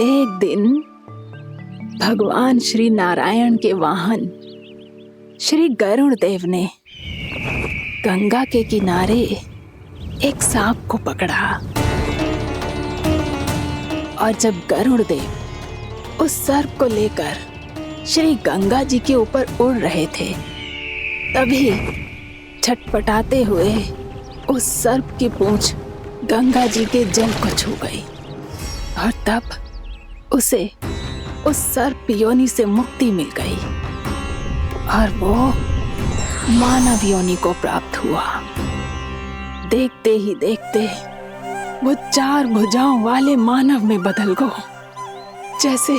एक दिन भगवान श्री नारायण के वाहन श्री गरुड़ देव ने गंगा के किनारे एक सांप को पकड़ा, और जब गरुड़ देव उस सर्प को लेकर श्री गंगा जी के ऊपर उड़ रहे थे, तभी छटपटाते हुए उस सर्प की पूंछ गंगा जी के जल को छू गई, और तब उसे उस सर्प योनि से मुक्ति मिल गई और वो मानव योनि को प्राप्त हुआ। देखते ही देखते वो 4 भुजाओं वाले मानव में बदल गया, जैसे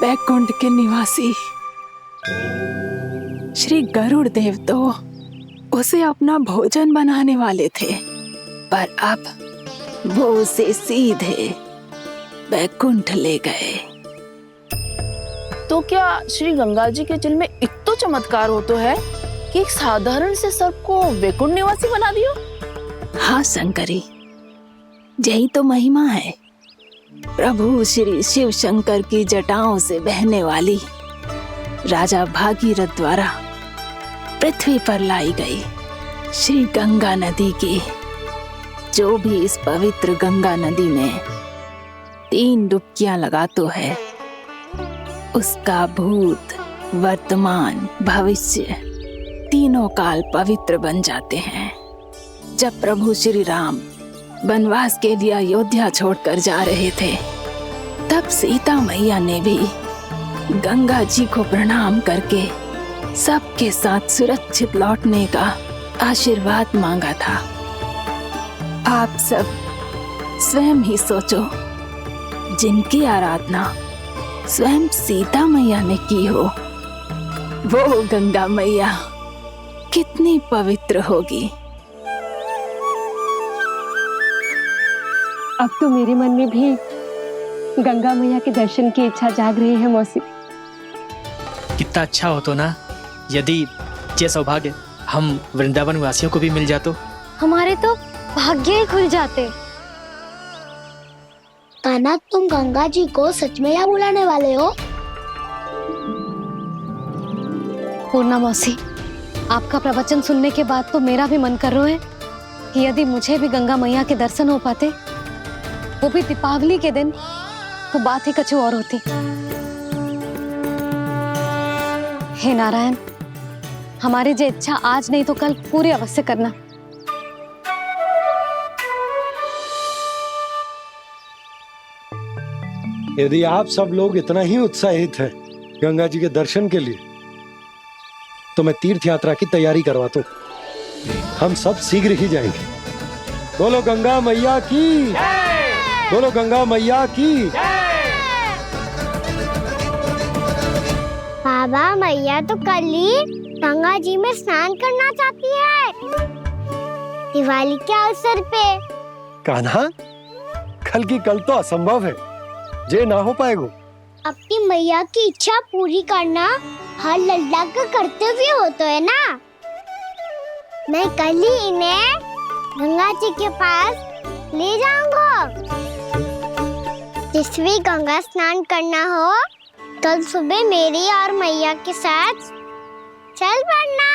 बैकुंठ के निवासी। श्री गरुड़ देव तो उसे अपना भोजन बनाने वाले थे, पर अब वो उसे सीधे बैकुंठ ले गए। तो क्या श्री गंगा जी के जल में इतना चमत्कार हो तो है कि एक साधारण से सर्प को वैकुंठ निवासी बना दियो? हाँ शंकरी, यही तो महिमा है। प्रभु श्री शिव शंकर की जटाओं से बहने वाली राजा भागीरथ द्वारा पृथ्वी पर लाई गई श्री गंगा नदी की, जो भी इस पवित्र गंगा नदी में 3 डुबकियां लगातो है, उसका भूत, वर्तमान, भविष्य तीनों काल पवित्र बन जाते हैं। जब प्रभु श्री राम वनवास के लिए अयोध्या छोड़कर जा रहे थे, तब सीता मैया ने भी गंगा जी को प्रणाम करके सबके साथ सुरक्षित लौटने का आशीर्वाद मांगा था। आप सब स्वयं ही सोचो, जिनकी आराधना स्वयं सीता मैया ने की हो, वो गंगा मैया कितनी पवित्र होगी। अब तो मेरे मन में भी गंगा मैया के दर्शन की इच्छा जाग रही है मौसी। कितना अच्छा हो तो ना यदि ये सौभाग्य हम वृंदावन वासियों को भी मिल जातो। हमारे तो भाग्य ही खुल जाते। कान्हा, तुम गंगा जी को सच में यहाँ बुलाने वाले हो? पूर्णा मौसी, आपका प्रवचन सुनने के बाद तो मेरा भी मन कर रहा है कि यदि मुझे भी गंगा मैया के दर्शन हो पाते, वो भी दीपावली के दिन, तो बात ही कुछ और होती। हे नारायण, हमारी जो इच्छा आज नहीं तो कल पूरी अवश्य करना। यदि आप सब लोग इतना ही उत्साहित हैं गंगा जी के दर्शन के लिए, तो मैं तीर्थ यात्रा की तैयारी करवाता हूँ। हम सब शीघ्र ही जाएंगे। बोलो गंगा मैया की, बोलो गंगा मैया की। बाबा, मैया तो कल ही गंगा जी में स्नान करना चाहती है, दिवाली के अवसर पे। कान्हा, कल की कल तो असंभव है, जे ना हो पाएगा। अपनी मैया की इच्छा पूरी करना हर लल्ला का कर्तव्य होता है ना। मैं कल ही इन्हें गंगा जी के पास ले जाऊंगा। जिस भी गंगा स्नान करना हो, कल सुबह मेरी और मैया के साथ चल पड़ना।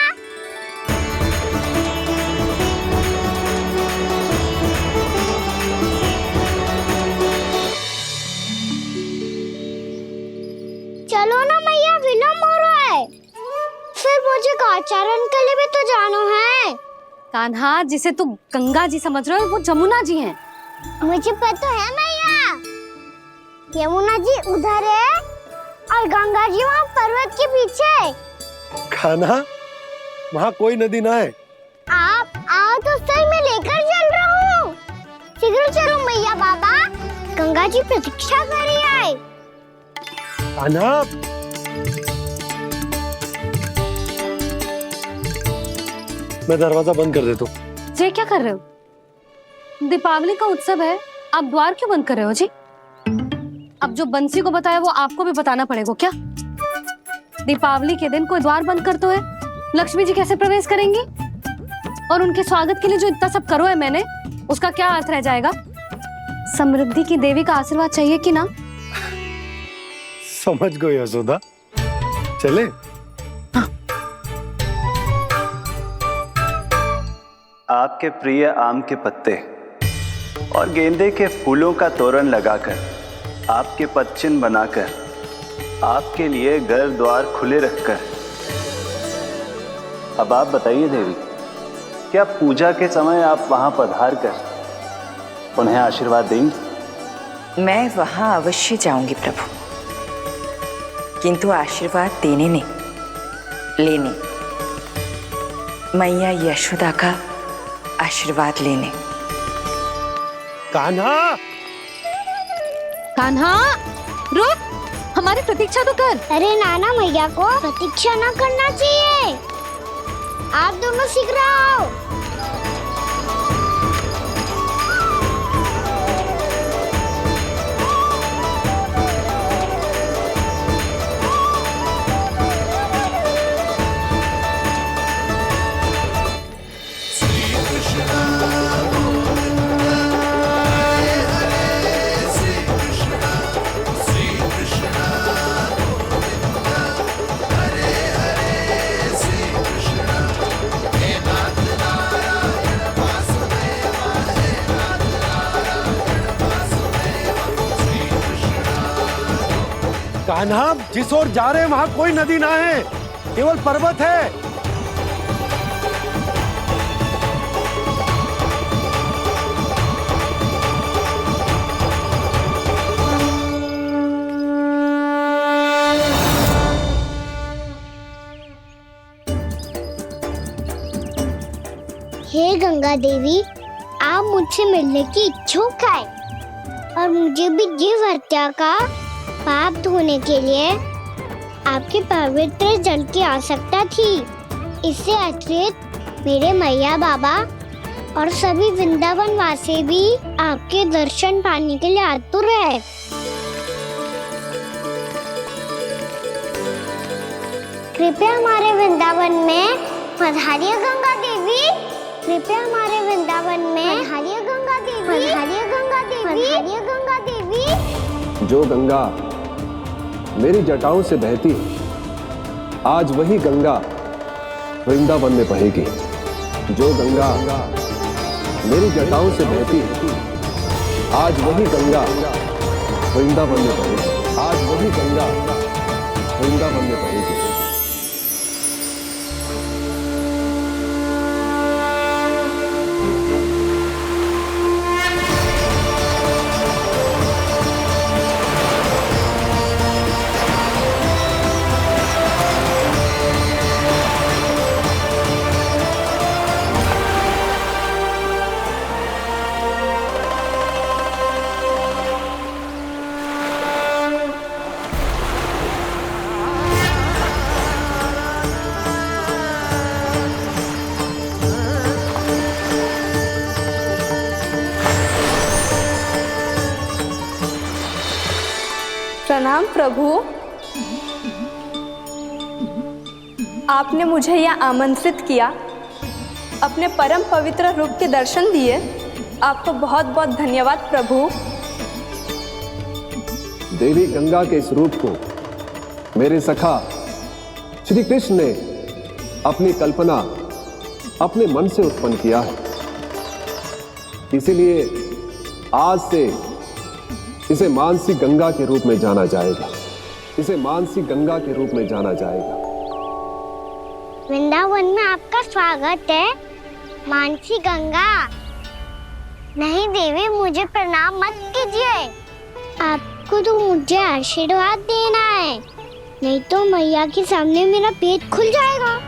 कान्हा, जिसे तू गंगा जी समझ रहे हो वो जमुना जी हैं। मुझे पता है मैया, यमुना जी उधर है और गंगा जी वहाँ पर्वत के पीछे। कान्हा, वहाँ कोई नदी ना है। आप आओ तो सही, मैं लेकर चल रहा हूँ। शीघ्र चलो मैया बाबा, गंगा जी प्रतीक्षा कर रही है। कान्हा, मैं दरवाजा बंद कर देता हूँ। ये क्या कर रहे हो? दीपावली का उत्सव है, आप द्वार क्यों बंद कर रहे हो जी? अब जो बंसी को बताया वो आपको भी बताना पड़ेगा क्या? दीपावली के दिन कोई द्वार बंद कर तो है, लक्ष्मी जी कैसे प्रवेश करेंगी? और उनके स्वागत के लिए जो इतना सब करो है मैंने, उसका क्या अर्थ रह जाएगा? समृद्धि की देवी का आशीर्वाद चाहिए कि ना? समझ गई यशोदा, चले। आपके प्रिय आम के पत्ते और गेंदे के फूलों का तोरण लगाकर, आपके पदचिन्ह बनाकर, आपके लिए घर द्वार खुले रखकर, अब आप बताइए देवी, क्या पूजा के समय आप वहां पधार कर उन्हें आशीर्वाद देंगी? मैं वहां अवश्य जाऊंगी प्रभु, किंतु आशीर्वाद देने नहीं, लेने, मैया यशोदा का आशीर्वाद लेने। कान्हा, कान्हा, रुक, हमारी प्रतीक्षा तो कर। अरे नाना, मैया को प्रतीक्षा ना करना चाहिए। आप दोनों शीघ्र आओ। कान्हा, जिस ओर जा रहे हैं वहाँ कोई नदी ना है, केवल पर्वत है। हे गंगा देवी, आप मुझसे मिलने की इच्छुक है और मुझे भी जीव हत्या का पाप धोने के लिए आपके पवित्र जल की आवश्यकता थी। इससे अतिरिक्त मेरे मैया बाबा और सभी वृंदावन वासी भी आपके दर्शन पाने के लिए आतुर है। कृपया हमारे वृंदावन में पधारिए गंगा देवी। कृपया हमारे वृंदावन में पधारिए गंगा देवी। पधारिए गंगा देवी। पधारिए गंगा देवी। जो गंगा मेरी जटाओं से बहती है, आज वही गंगा वृंदावन में बहेगी। जो गंगा मेरी जटाओं से बहती है, आज वही गंगा वृंदावन में बहेगी। आज वही गंगा वृंदावन में बहेगी। प्रणाम प्रभु, आपने मुझे यहाँ आमंत्रित किया, अपने परम पवित्र रूप के दर्शन दिए। आपको बहुत बहुत धन्यवाद प्रभु। देवी गंगा के इस रूप को मेरे सखा श्री कृष्ण ने अपनी कल्पना अपने मन से उत्पन्न किया है। इसीलिए आज से इसे मानसी गंगा के रूप में जाना जाएगा। इसे मानसी गंगा के रूप में जाना जाएगा। वृंदावन में आपका स्वागत है। मानसी गंगा। नहीं देवी, मुझे प्रणाम मत कीजिए। आपको तो मुझे आशीर्वाद देना है, नहीं तो मैया के सामने मेरा पेट खुल जाएगा।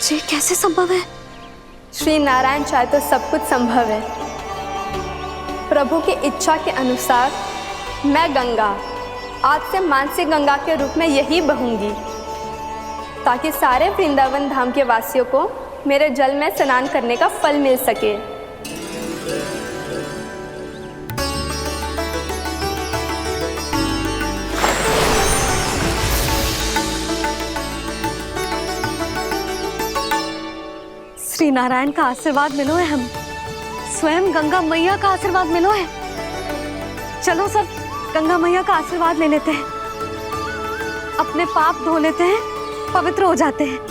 ये कैसे संभव है? श्री नारायण चाहे तो सब कुछ संभव है। प्रभु की इच्छा के अनुसार मैं गंगा आज से मानसी गंगा के रूप में यही बहूंगी, ताकि सारे वृंदावन धाम के वासियों को मेरे जल में स्नान करने का फल मिल सके। श्री नारायण का आशीर्वाद मिलो है, हम स्वयं गंगा मैया का आशीर्वाद मिलो है। चलो सब गंगा मैया का आशीर्वाद ले लेते हैं, अपने पाप धो लेते हैं, पवित्र हो जाते हैं।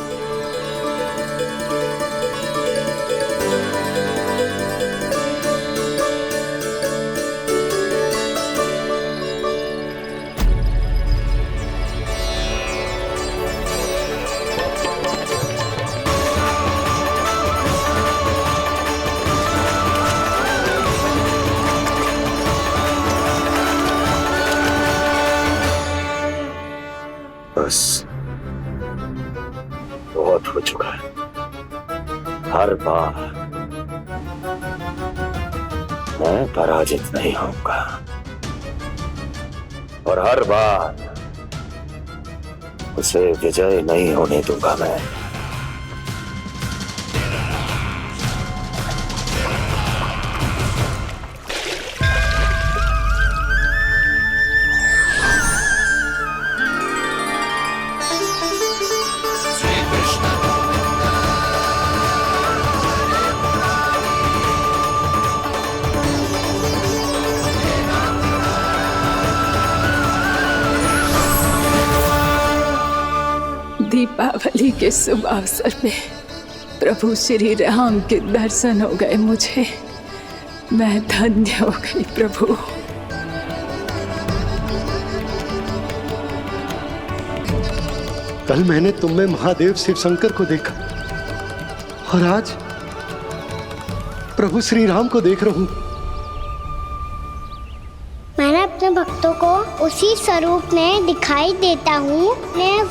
बस बहुत हो चुका है। हर बार मैं पराजित नहीं होऊंगा और हर बार उसे विजय नहीं होने दूंगा मैं। दीपावली के शुभ अवसर में प्रभु श्री राम के दर्शन हो गए मुझे। मैं धन्य हो गई प्रभु। कल मैंने तुम में महादेव शिव शंकर को देखा और आज प्रभु श्री राम को देख रहा हूं। मैंने अपने भक्तों को उसी स्वरूप में दिखाई देता हूँ,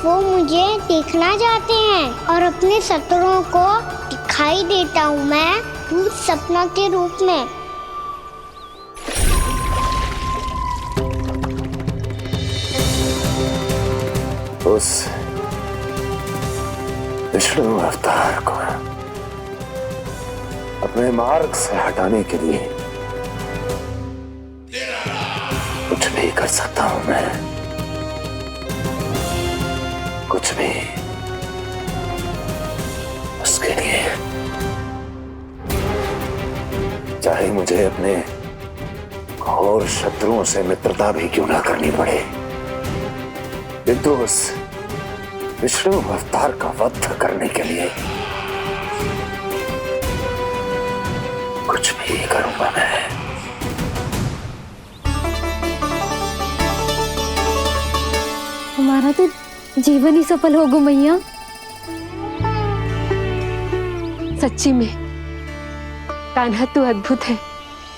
वो मुझे देखना चाहते हैं और अपने शत्रुओं को दिखाई देता हूँ मैं भूत सपना के रूप में। उस विष्णु अवतार को अपने मार्ग से हटाने के लिए कुछ भी कर सकता हूं मैं, कुछ भी। उसके लिए चाहे मुझे अपने घोर शत्रुओं से मित्रता भी क्यों ना करनी पड़े, किंतु उस विष्णु अवतार का वध करने के लिए कुछ भी करूंगा मैं। हमारा तो जीवन ही सफल होगा मैया। सच्ची में कान्हा तू अद्भुत है।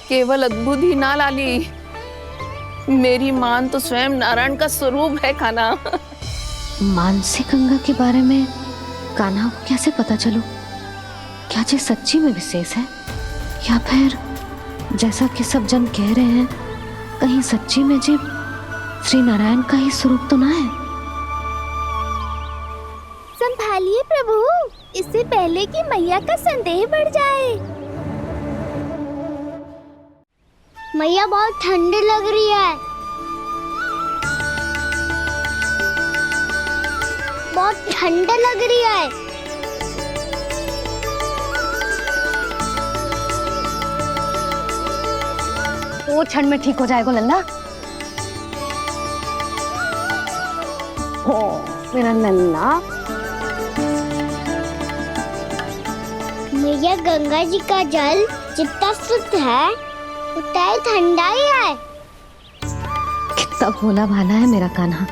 केवल अद्भुत ही ना लाली, मेरी मान तो स्वयं नारायण का स्वरूप है कान्हा। मानसी गंगा के बारे में कान्हा को कैसे पता चलू? क्या ये सच्ची में विशेष है या फिर जैसा कि सब जन कह रहे हैं कहीं सच्ची में जी श्री नारायण का ही स्वरूप तो ना है? संभालिए प्रभु, इससे पहले कि मैया का संदेह बढ़ जाए। मैया बहुत ठंडी लग रही है, बहुत ठंडा लग रही है। 2 क्षण में ठीक हो जाएगा लल्ला। हो मेरा लल्ला। मैया गंगा जी का जल जितना शुद्ध है उतना ही ठंडा ही है। कितना भोला भाला है मेरा कान्हा।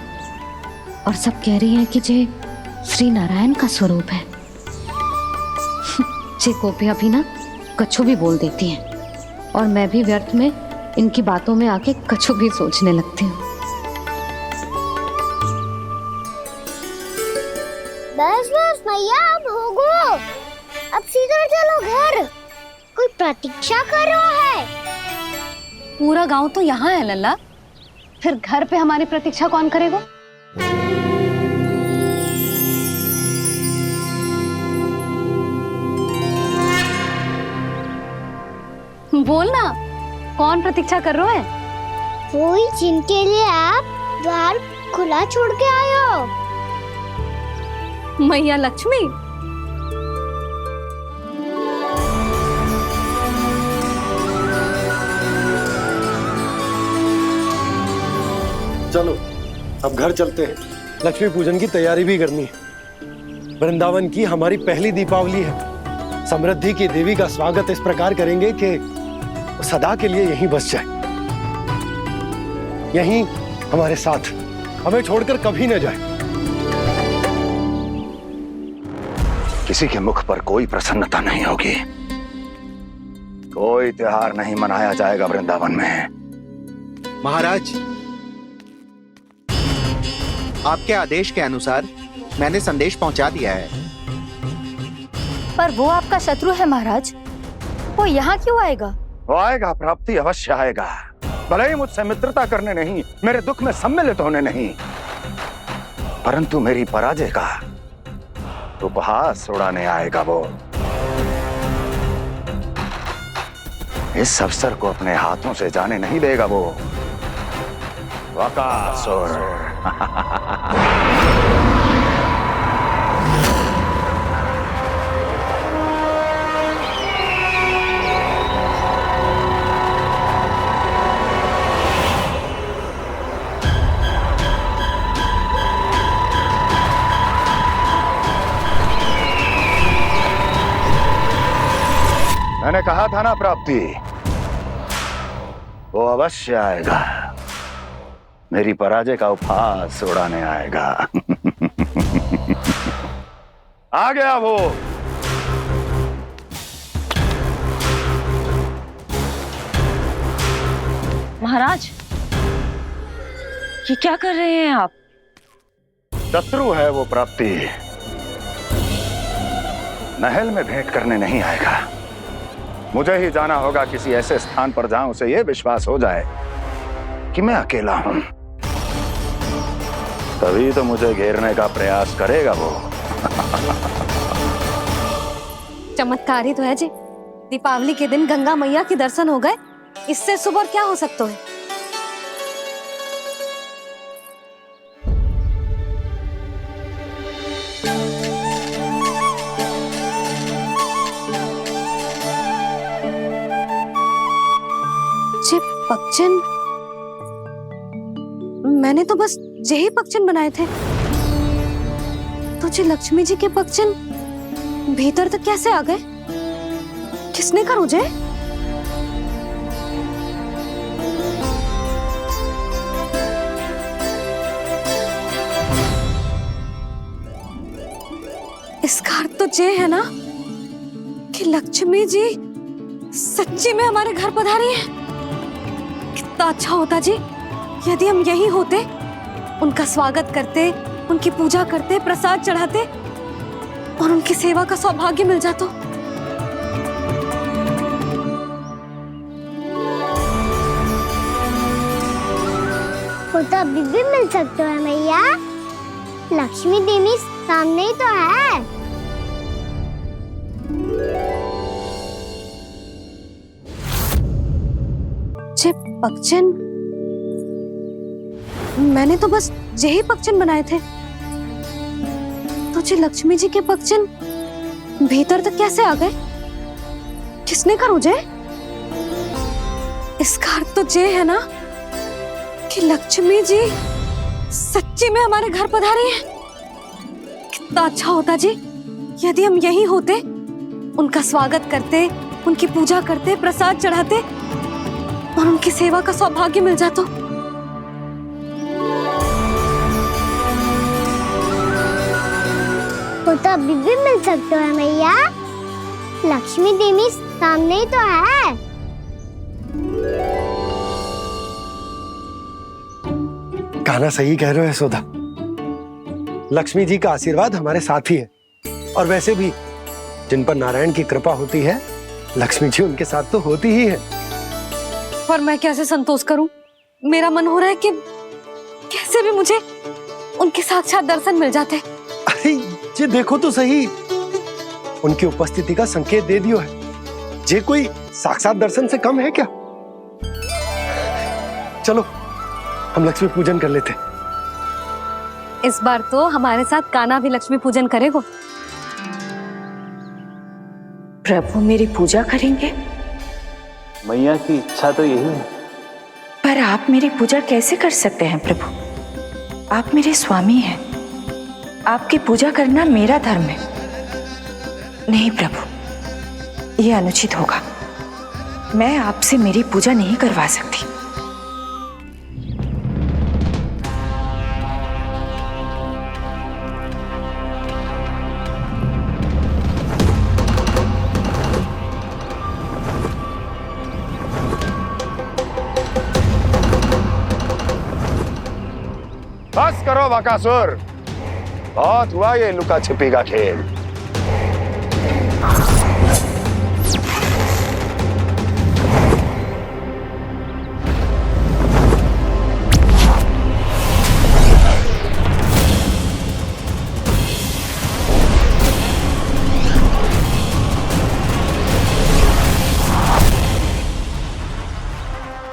और सब कह रही हैं कि जे श्री नारायण का स्वरूप है। जे गोपियां भी ना कछु भी बोल देती हैं और मैं भी व्यर्थ में इनकी बातों में आके कछु भी सोचने लगती हूँ। बस बस मैया अब हो गो। अब सीधा चलो घर। कोई प्रतीक्षा कर रहा है। पूरा गांव तो यहाँ है लल्ला, फिर घर पे हमारी प्रतीक्षा कौन करेगा? बोलना, कौन प्रतीक्षा कर रहे हैं? वही जिनके लिए आप द्वार खुला छोड़ के आए हो। मैया लक्ष्मी। चलो अब घर चलते हैं। लक्ष्मी पूजन की तैयारी भी करनी है। वृंदावन की हमारी पहली दीपावली है। समृद्धि की देवी का स्वागत इस प्रकार करेंगे कि सदा के लिए यहीं बस जाए, यहीं हमारे साथ, हमें छोड़कर कभी न जाए। किसी के मुख पर कोई प्रसन्नता नहीं होगी। कोई त्योहार नहीं मनाया जाएगा वृंदावन में। महाराज, आपके आदेश के अनुसार मैंने संदेश पहुंचा दिया है। पर वो आपका शत्रु है महाराज, वो यहाँ क्यों आएगा? वो आएगा, प्राप्ति अवश्य आएगा। भले ही मुझसे मित्रता करने नहीं, मेरे दुख में सम्मिलित होने नहीं, परंतु मेरी पराजय का उपहास उड़ाने आएगा वो। इस अवसर को अपने हाथों से जाने नहीं देगा वो। वकासुर। मैंने कहा था ना प्राप्ति, वो अवश्य आएगा। मेरी पराजय का उपहास उड़ाने आएगा। आ गया वो। महाराज, ये क्या कर रहे हैं आप? शत्रु है वो प्राप्ति। महल में भेंट करने नहीं आएगा। मुझे ही जाना होगा किसी ऐसे स्थान पर जहां उसे यह विश्वास हो जाए कि मैं अकेला हूं। तभी तो मुझे घेरने का प्रयास करेगा वो। चमत्कार ही तो है जी। दीपावली के दिन गंगा मैया के दर्शन हो गए, इससे शुभ और क्या हो सकता है? पक्षन, मैंने तो बस यही पक्षन बनाए थे। तुझे लक्ष्मी जी के पक्षन भीतर तक कैसे आ गए? किसने कर मुझे? इसका अर्थ तो ये है ना कि लक्ष्मी जी सच्ची में हमारे घर पधारी है। कितना अच्छा होता जी यदि हम यही होते, उनका स्वागत करते, उनकी पूजा करते, प्रसाद चढ़ाते और उनकी सेवा का सौभाग्य मिल जाता। वो तो अभी भी मिल सकता है मैया। लक्ष्मी देवी सामने ही तो है। पक्षन, मैंने तो बस यही पक्षन बनाए थे। तुझे लक्ष्मी जी के पक्षन भीतर तक कैसे आ गए? किसने कर मुझे? इसका अर्थ तो ये है ना कि लक्ष्मी जी सच्ची में हमारे घर पधारी हैं। कितना अच्छा होता जी यदि हम यहीं होते, उनका स्वागत करते, उनकी पूजा करते, प्रसाद चढ़ाते और उनकी सेवा का सौभाग्य मिल जाता। वो तो अभी भी मिल सकते हैं मैया, लक्ष्मी देवी सामने ही तो है। कहना सही कह रहे हो यशोदा, लक्ष्मी जी का आशीर्वाद हमारे साथ ही है। और वैसे भी जिन पर नारायण की कृपा होती है, लक्ष्मी जी उनके साथ तो होती ही है। पर मैं कैसे संतोष करूं? मेरा मन हो रहा है कि कैसे भी मुझे उनके साक्षात दर्शन मिल जाते। अरे ये देखो तो सही, उनकी उपस्थिति का संकेत दे दियो है। ये कोई साक्षात दर्शन से कम है क्या? चलो हम लक्ष्मी पूजन कर लेते। इस बार तो हमारे साथ कान्हा भी लक्ष्मी पूजन करेगा। प्रभु मेरी पूजा करेंगे? मैया की इच्छा तो यही है। पर आप मेरी पूजा कैसे कर सकते हैं प्रभु? आप मेरे स्वामी हैं, आपकी पूजा करना मेरा धर्म है। नहीं प्रभु, यह अनुचित होगा। मैं आपसे मेरी पूजा नहीं करवा सकती। बस करो बकासुर, बहुत हुआ ये लुका छिपी का खेल।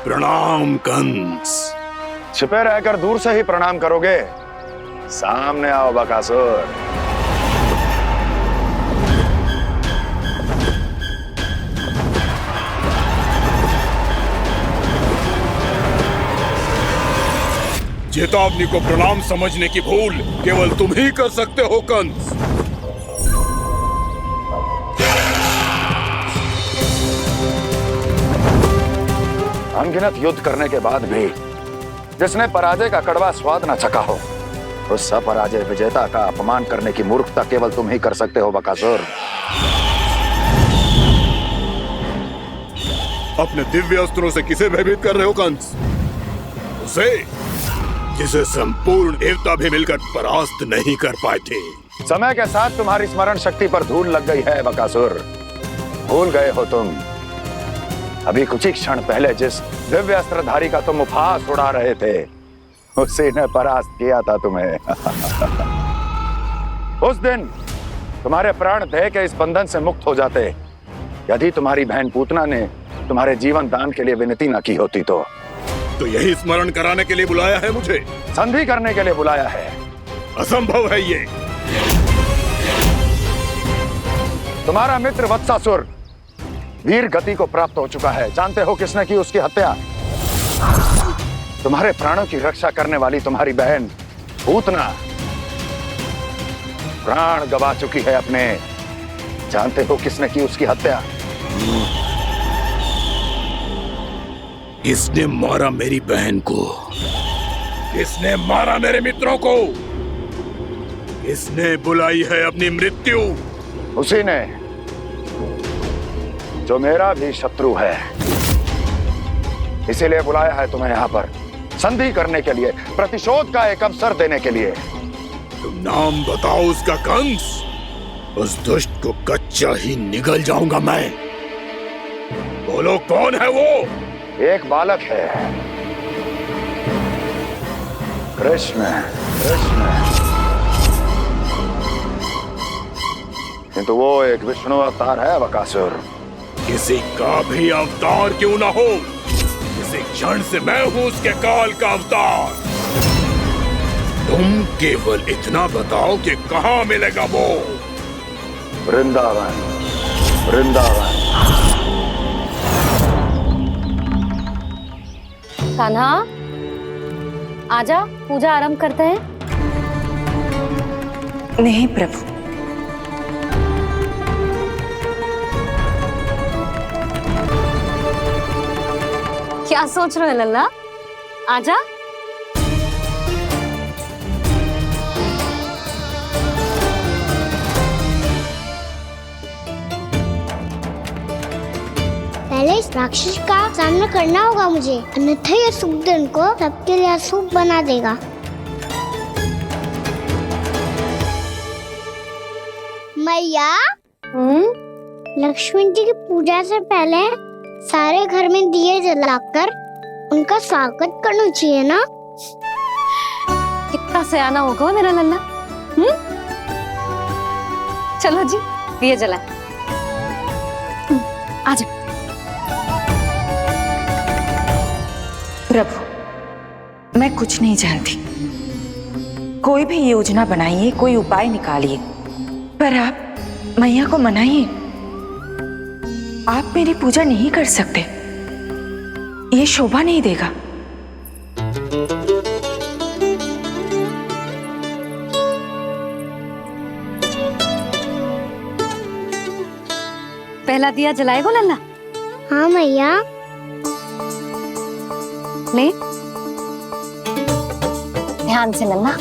प्रणाम कंस। छिपे रहकर दूर से ही प्रणाम करोगे? सामने आओ बकासुर। चेतावनी को प्रणाम समझने की भूल केवल तुम ही कर सकते हो कंस। अनगिनत युद्ध करने के बाद भी जिसने पराजय का कड़वा स्वाद न चखा हो, उस अपराजय विजेता का अपमान करने की मूर्खता केवल तुम ही कर सकते हो बकासुर। अपने दिव्य अस्त्रों से किसे भयभीत कर रहे हो कंस? उसे जिसे संपूर्ण देवता भी मिलकर परास्त नहीं कर पाए थे। समय के साथ तुम्हारी स्मरण शक्ति पर धूल लग गई है बकासुर। भूल गए हो तुम अभी कुछ ही क्षण पहले जिस दिव्य अस्त्रधारी का तुम उपहास उड़ा रहे थे, उसी ने परास्त किया था तुम्हें। उस दिन तुम्हारे प्राण देह के इस बंधन से मुक्त हो जाते यदि तुम्हारी बहन पूतना ने तुम्हारे जीवन दान के लिए विनती न की होती तो यही स्मरण कराने के लिए बुलाया है मुझे? संधि करने के लिए बुलाया है। असंभव है ये। तुम्हारा मित्र वत्सासुर वीर गति को प्राप्त हो चुका है। जानते हो किसने की उसकी हत्या? तुम्हारे प्राणों की रक्षा करने वाली तुम्हारी बहन पूतना प्राण गवा चुकी है अपने। जानते हो किसने की उसकी हत्या? किसने मारा मेरी बहन को? किसने मारा मेरे मित्रों को? किसने बुलाई है अपनी मृत्यु? उसी ने जो मेरा भी शत्रु है। इसीलिए बुलाया है तुम्हें यहाँ पर संधि करने के लिए, प्रतिशोध का एक अवसर देने के लिए। तुम नाम बताओ उसका कंस। उस दुष्ट को कच्चा ही निगल जाऊंगा मैं। बोलो कौन है वो? एक बालक है, कृष्ण। किंतु वो एक विष्णु अवतार है बकासुर। किसी का भी अवतार क्यों ना हो, इसी क्षण से मैं हूं उसके काल का अवतार। तुम केवल इतना बताओ कि कहां मिलेगा वो? वृंदावन, वृंदावन। कान्हा, आजा, पूजा आरंभ करते हैं। नहीं प्रभु, क्या सोच रहे हो लल्ला? आजा। पहले इस राक्षस का सामना करना होगा मुझे, अन्यथा ये सुखदन को सबके लिए अशुभ बना देगा। मैया, लक्ष्मी जी की पूजा से पहले सारे घर में दिए जलाकर उनका स्वागत करना चाहिए ना? कितना सयाना होगा मेरा लल्ला। चलो जी, दिए जलाए। आजा। प्रभु, मैं कुछ नहीं जानती। कोई भी योजना बनाइए, कोई उपाय निकालिए, पर आप मैया को मनाइए। आप मेरी पूजा नहीं कर सकते, ये शोभा नहीं देगा। पहला दिया जलाएगो लल्ला? हाँ मैया। ले, ध्यान से लल्ला।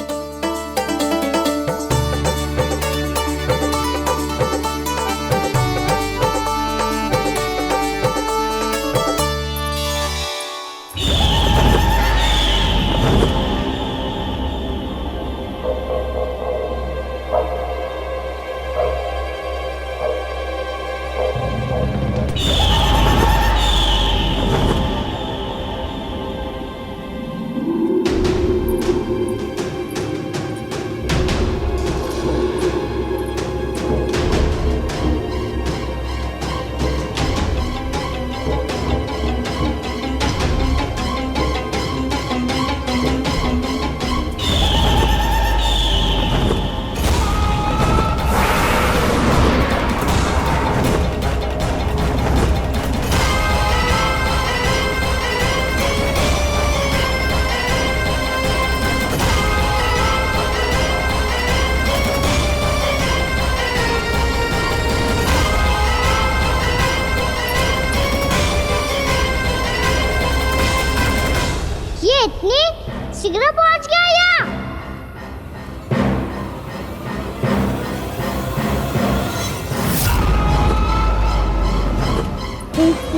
शीघ्र पहुंच गया यहाँ।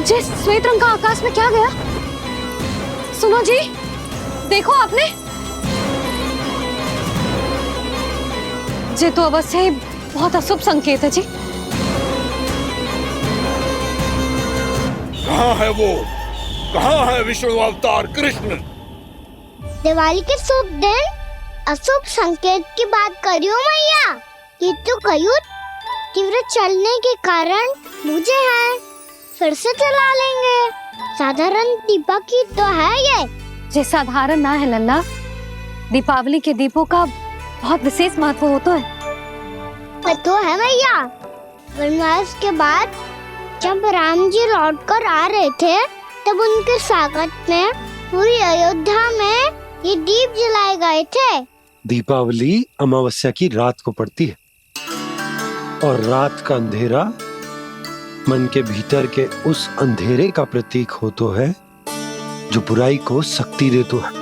जिस श्वेत रंग का आकाश में क्या गया? सुनो जी, देखो आपने, ये तो अवश्य ही बहुत अशुभ संकेत है जी। कहाँ है वो? कहाँ है विष्णु अवतार कृष्ण? दिवाली के शुभ दिन अशुभ संकेत की बात करियो मैया। ये तो कयूत तीव्र चलने के कारण मुझे है, फिर से चला लेंगे। साधारण दीपक ही तो है ये साधारण ना है लल्ला, दीपावली के दीपों का बहुत विशेष महत्व होता है। तो है मैया, वनवास के बाद जब राम जी लौट कर आ रहे थे तब उनके स्वागत में पूरी अयोध्या में ये दीप जलाए गए थे। दीपावली अमावस्या की रात को पड़ती है और रात का अंधेरा मन के भीतर के उस अंधेरे का प्रतीक हो तो है जो बुराई को शक्ति दे तो है।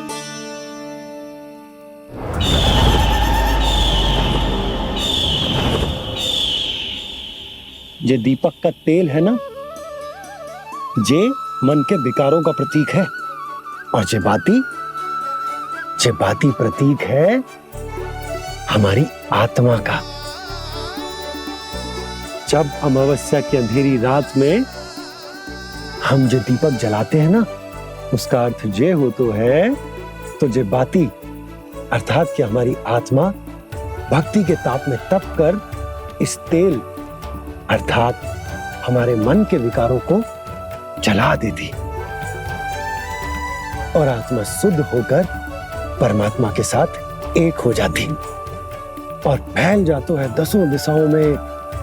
ये दीपक का तेल है ना, जे मन के विकारों का प्रतीक है, और जे बाती प्रतीक है हमारी आत्मा का। जब अमावस्या की अंधेरी रात में हम जो दीपक जलाते हैं ना, उसका अर्थ ये हो तो है, तो जे बाती अर्थात कि हमारी आत्मा भक्ति के ताप में तप कर इस तेल अर्थात हमारे मन के विकारों को जला देती और आत्मा शुद्ध होकर परमात्मा के साथ एक हो जाती और फैल जाता है दसों दिशाओं में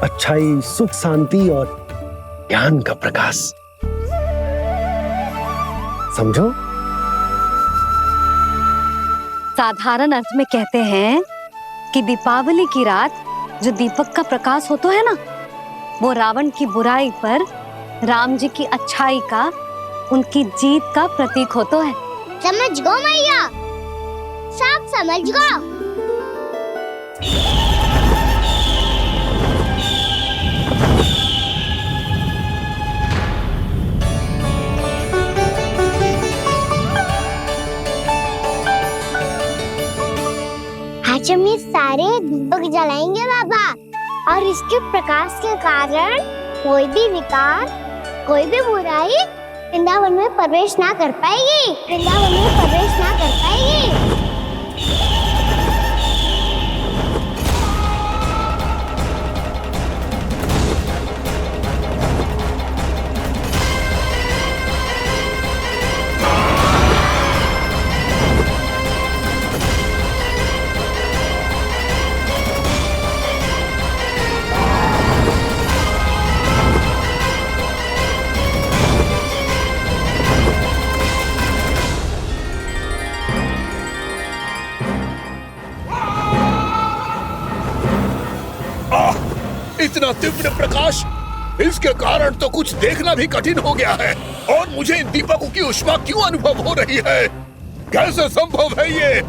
अच्छाई, सुख, शांति और ज्ञान का प्रकाश। समझो? साधारण अर्थ में कहते हैं कि दीपावली की रात जो दीपक का प्रकाश होता है ना, वो रावण की बुराई पर राम जी की अच्छाई का, उनकी जीत का प्रतीक होता है। समझ गो मैया, सब समझ गो। आज हम ये सारे दीपक जलाएंगे बाबा, और इसके प्रकाश के कारण कोई भी विकार, कोई भी बुराई वृंदावन में प्रवेश ना कर पाएगी, वृंदावन में प्रवेश ना कर पाएगी। इतना तीव्र प्रकाश, इसके कारण तो कुछ देखना भी कठिन हो गया है। और मुझे इन दीपकों की ऊष्मा क्यों अनुभव हो रही है? कैसे संभव है ये?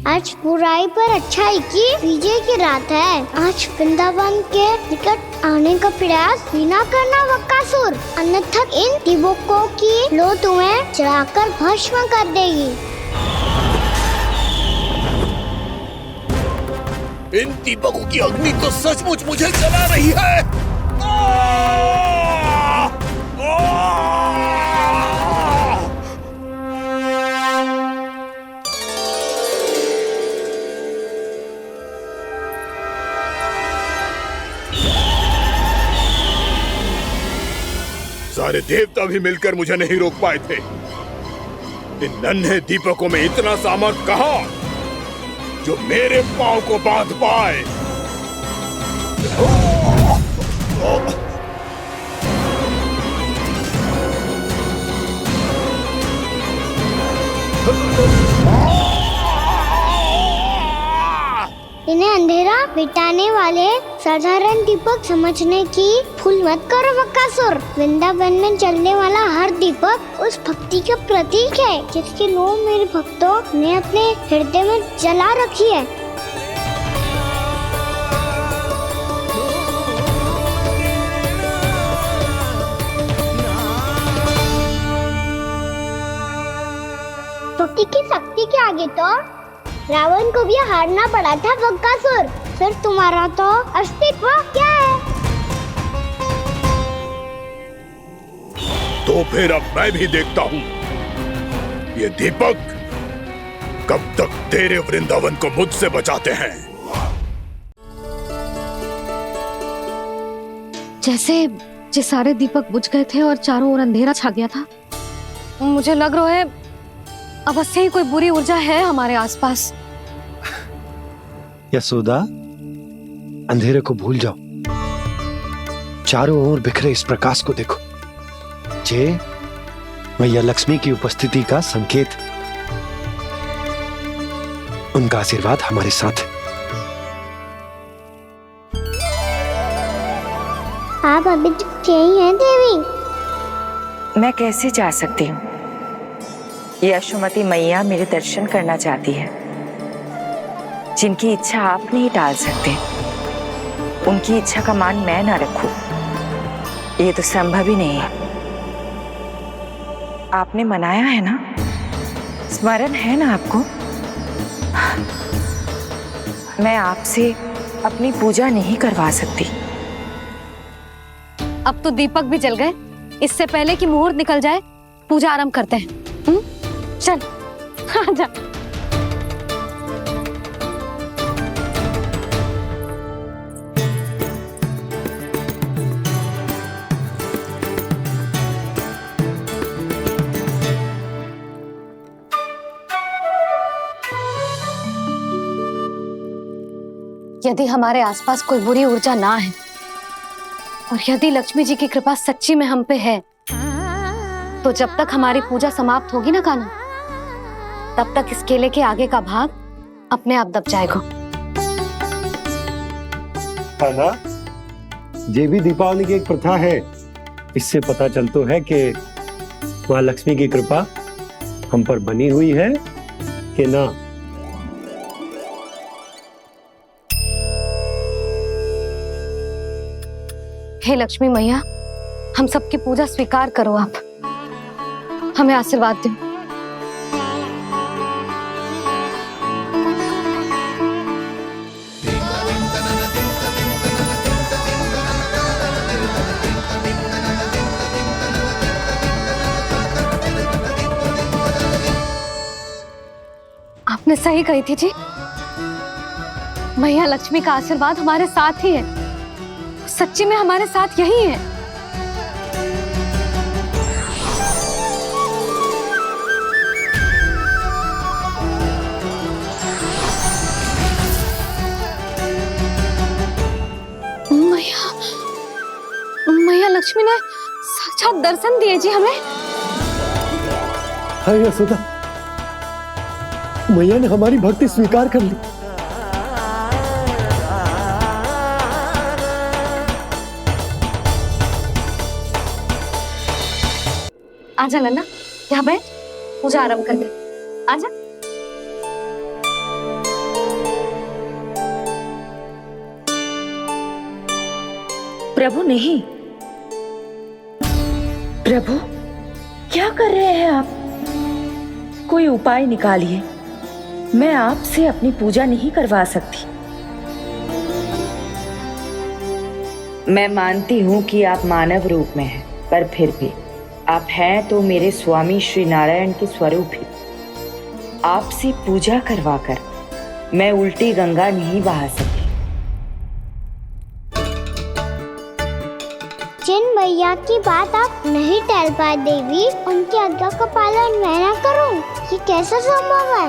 आज बुराई पर अच्छाई की विजय की रात है। आज वृंदावन के निकट आने का प्रयास भी ना करना बक्कासुर, अन्यथा इन दीपकों की लो तुम्हें जलाकर भस्म कर देगी। इन दीपकों की अग्नि तो सचमुच मुझे जला रही है। सारे देवता भी मिलकर मुझे नहीं रोक पाए थे। इन नन्हे दीपकों में इतना सामर्थ्य कहां जो मेरे पांव को बांध पाए। इन्हें अंधेरा मिटाने वाले साधारण दीपक समझने की भूल मत करो बक्कासुर। वृंदावन में जलने वाला हर दीपक उस भक्ति का प्रतीक है जिसकी लो मेरे भक्तों ने अपने हृदय में जला रखी है। भक्ति की शक्ति के आगे तो रावण को भी हारना पड़ा था बक्कासुर। फिर तुम्हारा तो अस्तित्व क्या है? तो फिर अब मैं भी देखता हूँ ये दीपक कब तक तेरे वृंदावन को मुझसे बचाते हैं। जैसे सारे दीपक बुझ गए थे और चारों ओर अंधेरा छा गया था, मुझे लग रहा है अवश्य ही कोई बुरी ऊर्जा है हमारे आसपास। यशोदा, अंधेरे को भूल जाओ, चारों ओर बिखरे इस प्रकाश को देखो। जे मैया लक्ष्मी की उपस्थिति का संकेत, उनका आशीर्वाद हमारे साथ है। आप अभी तक यही हैं देवी? मैं कैसे जा सकती हूँ? यशोमती मैया मेरे दर्शन करना चाहती है। जिनकी इच्छा आप नहीं टाल सकते, उनकी इच्छा का मान मैं ना रखूं, ये तो संभव ही नहीं है। आपने मनाया है ना, स्मरण है ना आपको? मैं आपसे अपनी पूजा नहीं करवा सकती। अब तो दीपक भी जल गए, इससे पहले कि मुहूर्त निकल जाए पूजा आरंभ करते हैं। चल आजा। यदि हमारे आसपास कोई बुरी ऊर्जा ना है और यदि लक्ष्मी जी की कृपा सच्ची में हम पे है, तो जब तक हमारी पूजा समाप्त होगी ना कान्हा, तब तक इस केले के आगे का भाग अपने आप दब जाएगा। है ना? ये भी दीपावली की एक प्रथा है। इससे पता चलता है कि माँ लक्ष्मी की कृपा हम पर बनी हुई है कि ना। हे लक्ष्मी मैया, हम सबकी पूजा स्वीकार करो, आप हमें आशीर्वाद दो। आपने सही कही थी जी, मैया लक्ष्मी का आशीर्वाद हमारे साथ ही है, सच्ची में हमारे साथ यही है। मैया लक्ष्मी ने साक्षात दर्शन दिए जी हमें। हाय यशोदा, मैया ने हमारी भक्ति स्वीकार कर ली। आजा नन्ना, यहाँ बैठ, पूजा आरंभ कर दे। आजा। प्रभु नहीं, प्रभु क्या कर रहे हैं आप? कोई उपाय निकालिए, मैं आपसे अपनी पूजा नहीं करवा सकती। मैं मानती हूँ कि आप मानव रूप में हैं, पर फिर भी आप हैं तो मेरे स्वामी श्री नारायण के स्वरूप ही। आपसे पूजा करवाकर मैं उल्टी गंगा नहीं बहा सकी। जिन मैया की बात आप नहीं टाल पाए देवी, उनकी आज्ञा का पालन मैं ना करूं, ये कैसा संभव है?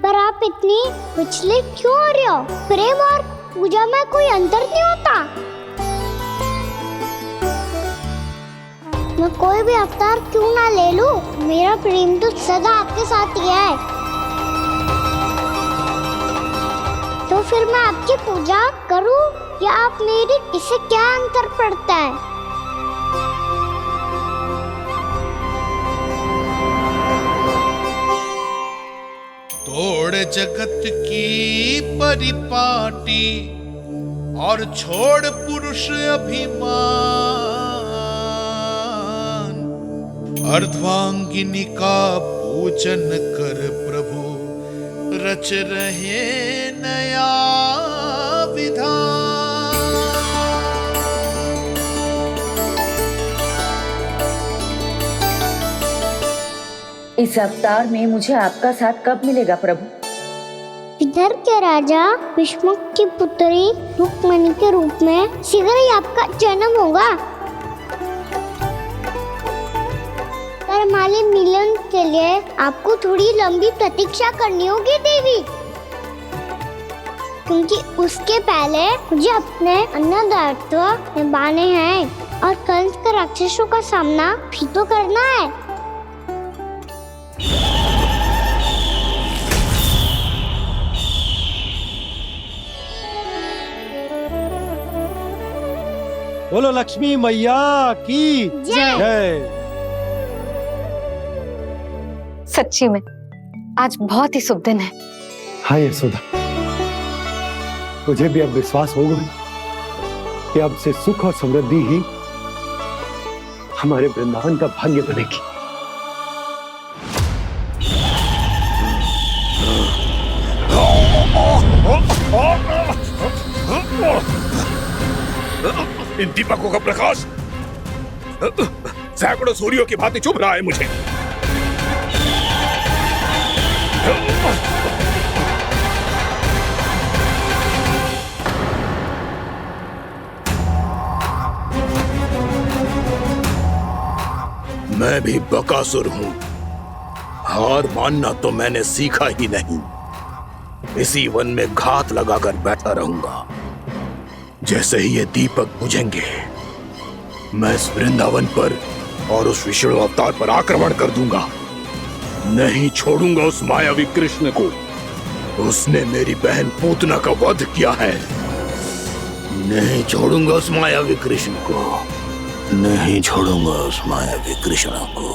पर आप इतनी विचलित क्यों हो रहे हो? प्रेम और पूजा में कोई अंतर नहीं होता। मैं कोई भी अवतार क्यों ना ले लूं, मेरा प्रेम तो सदा आपके साथ ही है। तो फिर मैं आपकी पूजा करूं या आप मेरी, इससे क्या अंतर पड़ता है? तोड़ जगत की परिपाटी और छोड़ पुरुष अभिमान, अर्धांगिनी का पूजन कर प्रभु रच रहे नया विधान। इस अवतार में मुझे आपका साथ कब मिलेगा प्रभु? इधर के राजा भीष्मक की पुत्री रुक्मणी के रूप में शीघ्र ही आपका जन्म होगा। पर हमारे मिलन के लिए आपको थोड़ी लंबी प्रतीक्षा करनी होगी देवी, क्योंकि उसके पहले मुझे अपने अन्य दायित्व निभाने हैं और कंस के राक्षसों का सामना भी तो करना है। बोलो लक्ष्मी मैया की जय। सच्ची में आज बहुत ही शुभ दिन है। हाँ यशोदा, मुझे भी अब विश्वास हो गया कि अब से सुख और समृद्धि ही हमारे वृंदावन का भाग्य बनेगी। इन दीपकों का प्रकाश सैकड़ों सूर्यों की भांति चुभ रहा है मुझे। मैं भी बकासुर हूं, हार मानना तो मैंने सीखा ही नहीं। इसी वन में घात लगाकर बैठा रहूंगा। जैसे ही ये दीपक बुझेंगे, मैं इस वृंदावन पर और उस विष्णु अवतार पर आक्रमण कर दूंगा। नहीं छोड़ूंगा उस मायावी कृष्ण को। उसने मेरी बहन पूतना का वध किया है। नहीं छोड़ूंगा उस मायावी कृष्ण को। नहीं छोड़ूंगा उस मायावी कृष्ण को।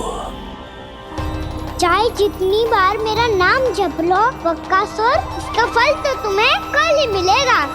चाहे जितनी बार मेरा नाम जप लो बक्कासुर, इसका फल तो तुम्हें कल ही मिलेगा।